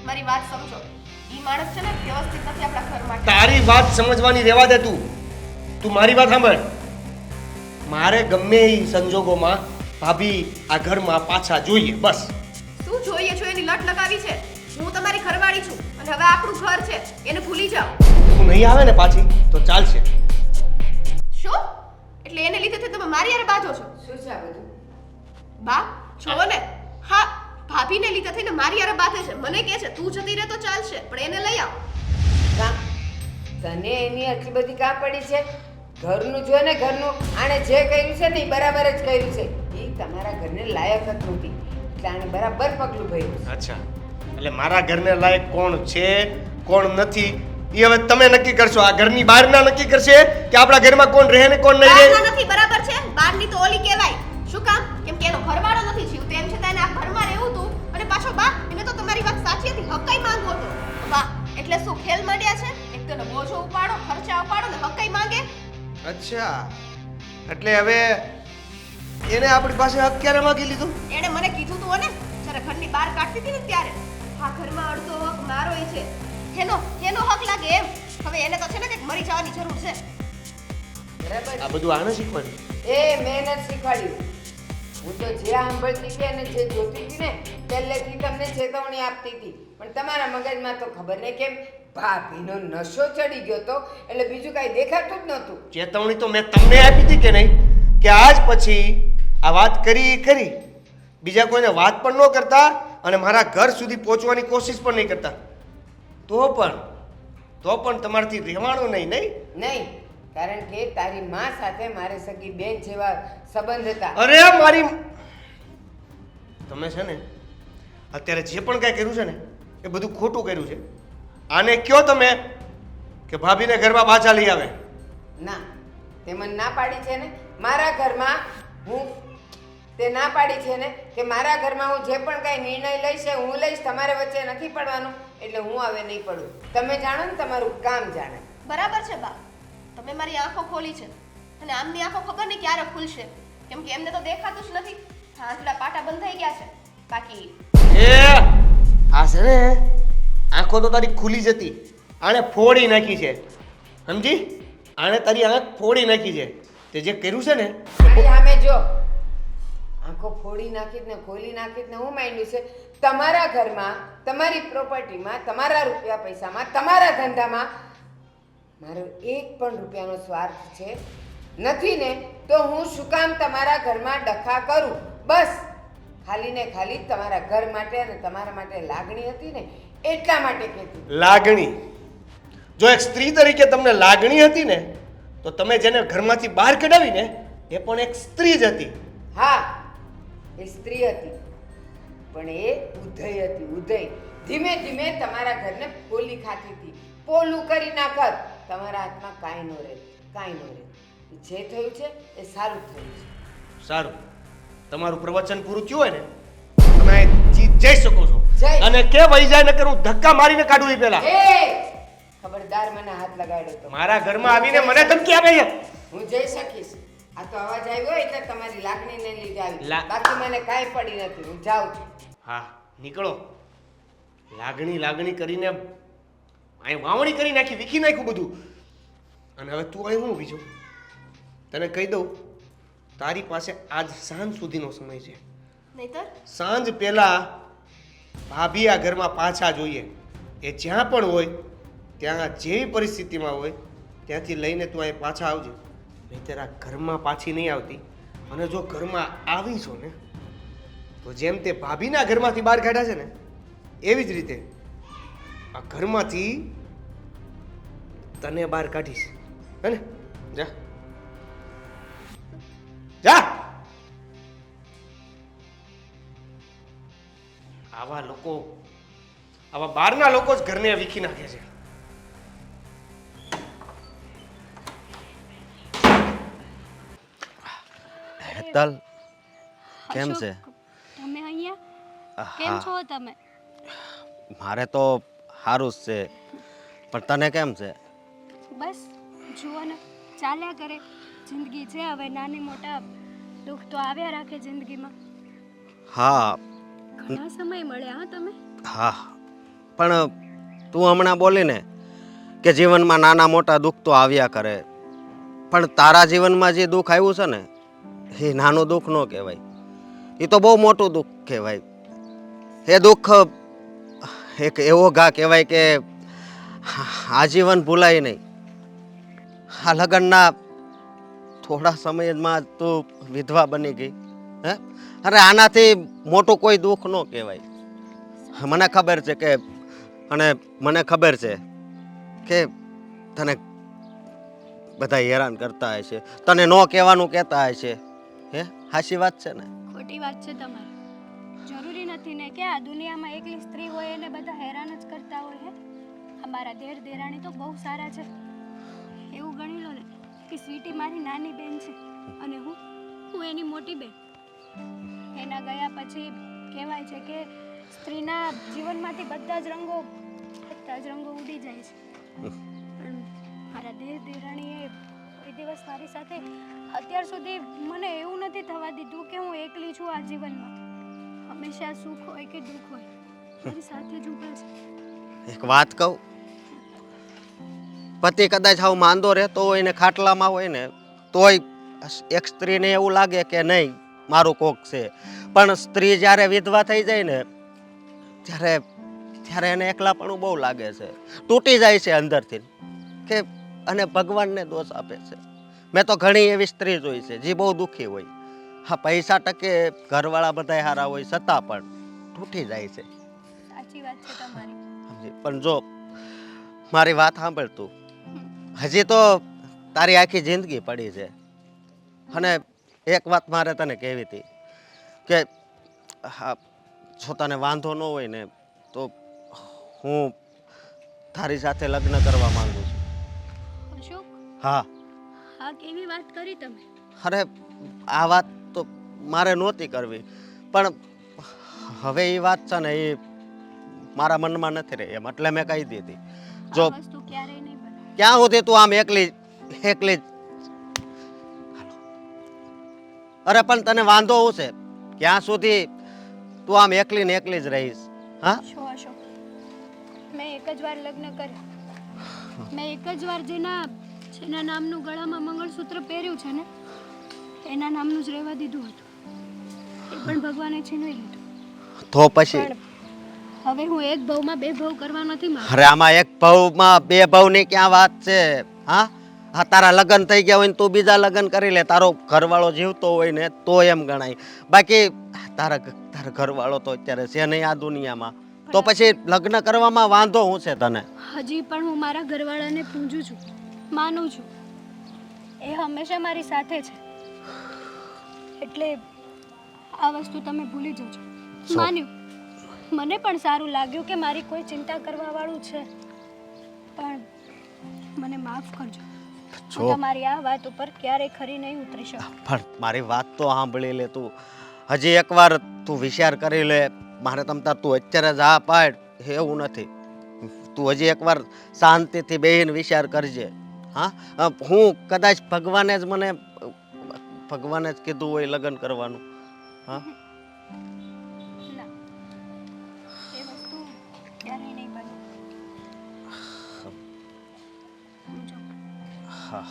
મારી વાત સમજો. ઈ માણસ છે ને વ્યવસ્થિત નથી આપણા ઘર માટે.
તારી વાત સમજવાની રહેવા દે. તું મારી વાત સાંભળ. મારે ગમે એ સંજોગોમાં ભાભી આ ઘરમાં પાછા જોઈએ, બસ.
શું જોઈએ છો એની લટ લગાવી છે? હું તમારી ઘરવાળી છું અને હવે આપણું ઘર છે, એને ભૂલી જાઓ.
તું નહીં આવે ને પાછી તો ચાલશે.
શું? એટલે એને લીધે તમે મારી હારે બાજો છો?
શું છે આ બધું?
બા છો ને? હા, ભાભીને લીધે થઈને મારી હારે બાધે છે. મને કહે છે તું જતી રહે તો ચાલશે, પણ એને લઈ આવ.
કાં? તને એની આટલી બધી કાં પડી છે? ઘરનું જો ને, ઘરનું. આણે જે કર્યું છે ને એ બરાબર જ કર્યું છે. એ તમારા ઘરને લાયક જ નહોતી, એટલે આણે બરાબર પગલું ભર્યું.
અચ્છા, એટલે મારા ઘરને લાયક કોણ છે કોણ નથી એ હવે તમે નક્કી કરશો. આ ઘરની બહારના નક્કી કરશે કે આપણા ઘરમાં કોણ રહે ને કોણ નહીં રહે.
બહારના નથી, બરાબર છે. બહારની તો ઓલી કહેવાય. શું કામ? કેમ કે એનો ઘરવાળો નથી જીવતો, એમ છતાં એને આ ઘરમાં રહેવું હતું. અને પાછો બા, એને તો તમારી વાત સાચી હતી, હકાઈ માંગવો હતો. બા એટલે શું ખેલ માંડ્યા છે? એક તો બોજો ઉપાડો, ખર્ચા ઉપાડો ને હકાઈ માંગે.
અચ્છા, એટલે હવે એને આપણી પાસે હક ક્યારે માંગી લીધું?
એણે મને કીધું તું ને જ્યારે ઘરની બહાર કાઢતી હતી ને ત્યારે. આ ઘરમાં અડધો હક મારોય છે. એનો હક લાગે એમ. હવે એને તો છે ને કંઈક મરી જવાની જરૂર છે.
બરાબર
આ બધું આને શીખવાડ્યું?
એ મહેનત શીખવાડ્યું. હું તો જે સાંભળતી હતી અને જે જોતી હતી ને પહેલેથી તમને ચેતવણી આપતી હતી, પણ તમારા મગજમાં તો ખબર નહીં કેમ ભાભીનો નશો ચડી ગયો તો, એટલે બીજું કાંઈ દેખાતું જ નહોતું.
ચેતવણી તો મેં તમને આપી હતી કે નહીં, કે આજ પછી આ વાત કરી ખરી, બીજા કોઈને વાત પણ ન કરતા અને મારા ઘર સુધી પહોંચવાની કોશિશ પણ નહીં કરતા. તો પણ તમારાથી રહેવાનું નહીં.
નહીં, કારણ કે તારી માં સાથે મારે સગી બેન જેવા સંબંધ હતા.
અરે મારી, તમે છે ને અત્યારે જે પણ કાંઈ કર્યું છે ને એ બધું ખોટું કર્યું છે. આને કયો તમે કે ભાભીને ઘરમાં પાછા લઈ આવે.
ના, તે મને ના પાડી છે ને મારા ઘરમાં. તે ના પાડી છે ને કે મારા ઘરમાં હું જે પણ કાંઈ નિર્ણય લઈશ એ હું લઈશ, તમારે વચ્ચે નથી પડવાનું. એટલે હું હવે નહીં પડું. તમે જાણો ને, તમારું કામ જાણે.
બરાબર છે બા, તમે મારી આંખો ખોલી છે અને આમની આંખો ખબર નહીં ક્યારે ખુલશે, કેમ કે એમને તો દેખાતું જ નથી. આંખના પાટા બંધ થઈ ગયા છે. બાકી
આ છે ને આંખો તો તારી ખુલી જતી, આણે ફોડી નાખી છે, સમજી? આણે તારી આંખ ફોડી નાખી છે. તે જે કર્યું છે ને
આની સામે જો, આંખો ફોડી નાખી ને ખોલી નાખી ને હું માંડ્યું છે તમારા ઘરમાં, તમારી પ્રોપર્ટીમાં, તમારા રૂપિયા પૈસામાં, તમારા ધંધામાં મારો એક પણ રૂપિયાનો સ્વાર્થ છે નથી ને, તો હું શું કામ તમારા ઘરમાં ડખા કરું? બસ ખાલી ને ખાલી તમારા ઘર માટે અને તમારા માટે લાગણી હતી ને એટલા માટે કહેતી.
લાગણી? જો એક સ્ત્રી તરીકે તમને લાગણી હતી ને તો તમે જેને ઘરમાંથી બહાર કઢાવી ને એ પણ એક સ્ત્રી જ હતી.
હા, એ સ્ત્રી હતી, પણ એ ઉદય હતી. ઉદય ધીમે ધીમે તમારા ઘરને પોલી ખાતી હતી, પોલું કરી નાખત. તમારા હાથમાં કાંઈ ન રહે, કાંઈ ન રહે. જે થયું છે એ સારું થયું છે.
સારું, તમારું પ્રવચન પૂરું થયું હોય ને તમે અહીં જઈ શકો છો.
જય.
અને કે વહી જાય નકર હું ધક્કા મારીને કાઢું એ પહેલા.
ખબરદાર મને હાથ લગાડ્યો તો
મારા ઘરમાં આવીને મને ધમકી આપે છે.
હું જઈ શકીશ. આ તો અવાજ આવ્યો એટલે તમારી લાગણીને લીધે આવી.
લા-
બાકી મને કાંઈ પડી નથી. હું જાઉં છું.
હા, નીકળો. લાગણી કરીને અહીં વાવણી કરી નાખી, વીખી નાખ્યું બધું. અને હવે તું અહીં હું ઊભી છું? તને કહી દઉં, તારી પાસે આજ સાંજ સુધીનો સમય છે.
નહીતર
સાંજ પહેલા ભાભી આ ઘરમાં પાછા જોઈએ. એ જ્યાં પણ હોય ત્યાં જેવી પરિસ્થિતિમાં હોય ત્યાંથી લઈને તું અહીં પાછા આવજે. નહીંતર આ ઘરમાં પાછી નહીં આવતી. અને જો ઘરમાં આવી છો ને તો જેમ તે ભાભીના ઘરમાંથી બહાર કાઢ્યા છે ને એવી જ રીતે આ ઘરમાંથી તને બહાર કાઢીશ. હે ને? જા જા. આવા બહારના લોકો જ ઘરને વીખી નાખે છે.
હેતલ, કેમ છે?
તમે અહીંયા કેમ છો તમે?
મારે તો સારું જ છે, પણ તને કેમ છે?
બસ જુઓ ને, ચાલ્યા કરે. જિંદગી છે, હવે નાની મોટા દુઃખ તો આવ્યા રાખે જિંદગીમાં.
હા
ઘણા સમય મળ્યા હા તમે.
હા પણ તું હમણાં બોલી ને કે જીવનમાં નાના મોટા દુઃખ તો આવ્યા કરે, પણ તારા જીવનમાં જે દુઃખ આવ્યું છે ને એ નાનું દુઃખ ન કહેવાય, એ તો બહુ મોટું દુઃખ કહેવાય. એ દુઃખ એક એવો ઘા કહેવાય કે આજીવન ભૂલાય નહીં. આ લગ્નના થોડા સમયમાં તું વિધવા બની ગઈ. હે અરે આનાથી મોટું કોઈ દુઃખ ન કહેવાય. મને ખબર છે કે અને મને ખબર છે કે તને બધા હેરાન કરતા હશે, તને ન કહેવાનું કહેતા હશે. હે હાચી વાત છે ને?
ખોટી વાત છે તમારી. જરૂરી નથી ને કે આ દુનિયામાં એકલી સ્ત્રી હોય એને બધા હેરાન જ કરતા હોય. હે અમારા દેર દેરાણી તો બહુ સારા છે. એવું ગણી લો ને કે સ્વીટી મારી નાની બેન છે અને હું એની મોટી બેન. એના ગયા પછી કહેવાય છે કે સ્ત્રીના જીવનમાંથી બધા જ રંગો ઉડી જાય છે. પણ મારા દેર દેરાણીએ કોઈ દિવસ મારી સાથે અત્યાર સુધી મને એવું નથી થવા દીધું કે હું એકલી છું આ જીવનમાં. હંમેશા સુખ હોય કે દુઃખ હોય મારી સાથે જ ઊભા છે.
એક વાત કહું, પતિ કદાચ હાવ માંદો રહેતો હોય ને ખાટલામાં હોય ને તોય એક સ્ત્રીને એવું લાગે કે નહીં મારું કોક છે, પણ સ્ત્રી જ્યારે વિધવા થઈ જાય ને ત્યારે એને એકલાપણું બહુ લાગે છે, તૂટી જાય છે અંદરથી કે અને ભગવાનને દોષ આપે છે. મેં તો ઘણી એવી સ્ત્રી જોઈ છે જે બહુ દુઃખી હોય. હા પૈસા ટકે ઘરવાળા બધા સારા હોય છતાં પણ તૂટી જાય છે.
સાચી વાત છે તમારી.
પણ જો મારી વાત સાંભળ તું, હજી તો તારી આખી જિંદગી પડી છે. અને એક વાત મારે તને કહેવી હતી કે જો તને વાંધો ન હોય ને તો હું તારી સાથે લગ્ન કરવા માંગુ છું.
અશોક,
હા
હા કેવી વાત કરી તમે.
અરે આ વાત તો મારે નહોતી કરવી, પણ હવે એ વાત છે ને એ મારા મનમાં નથી રહી એમ, એટલે મેં કહી દીધી. જો
આ વસ્તુ ક્યારેય નહીં બને.
ક્યાં સુધી તું આમ એકલી જ અરે પણ તને વાંધો શું છે? ક્યાં સુધી તું આમ એકલી ને એકલી જ રહીશ? હા
શું અશોક, મેં એક જ વાર લગ્ન કર્યા. મેં એક જ વાર જેના નામનું ગળામાં મંગળસૂત્ર પહેર્યું છે ને એના નામનું જ રહેવા દીધું હતું. એ પણ ભગવાને છીનવી લીધું.
તો પછી
પણ હવે હું એક ભાવમાં બે ભાવ કરવા નથી માંગતી.
અરે આમાં એક ભાવમાં બે ભાવની ક્યાં વાત છે? હા હા તારા લગ્ન થઈ ગયા હોય ને તું બીજા લગ્ન કરી લે, તારો ઘરવાળો જીવતો હોય ને તો એમ ગણાય. બાકી તારા ઘરવાળો તો અત્યારે છે નહીં આ દુનિયામાં, તો પછી લગ્ન કરવામાં વાંધો શું છે તને?
હજી પણ હું મારા ઘરવાળાને પૂંજું છું, માનું છું. એ હંમેશા મારી સાથે છે. એટલે આ વસ્તુ તમે ભૂલી જજો. માન્યું, મને પણ સારું લાગ્યું કે મારી કોઈ ચિંતા કરવા વાળું છે, પણ મને માફ કરજો. હું તમારી આ વાત ઉપર ક્યારેય ખરી નહીં ઉતરી શકું.
પણ મારી વાત તો સાંભળી લે તું. હજી એકવાર તું વિચાર કરી લે. મારે તમતા તું અત્યારે જ હા પાડ એવું નથી. તું હજી એકવાર શાંતિથી બેહીને વિચાર કરજે. હા હું કદાચ ભગવાને જ કીધું હોય લગ્ન કરવાનું. હા
ના, એ વસ્તુ ક્યારેય નહીં બને. સમજો.
હા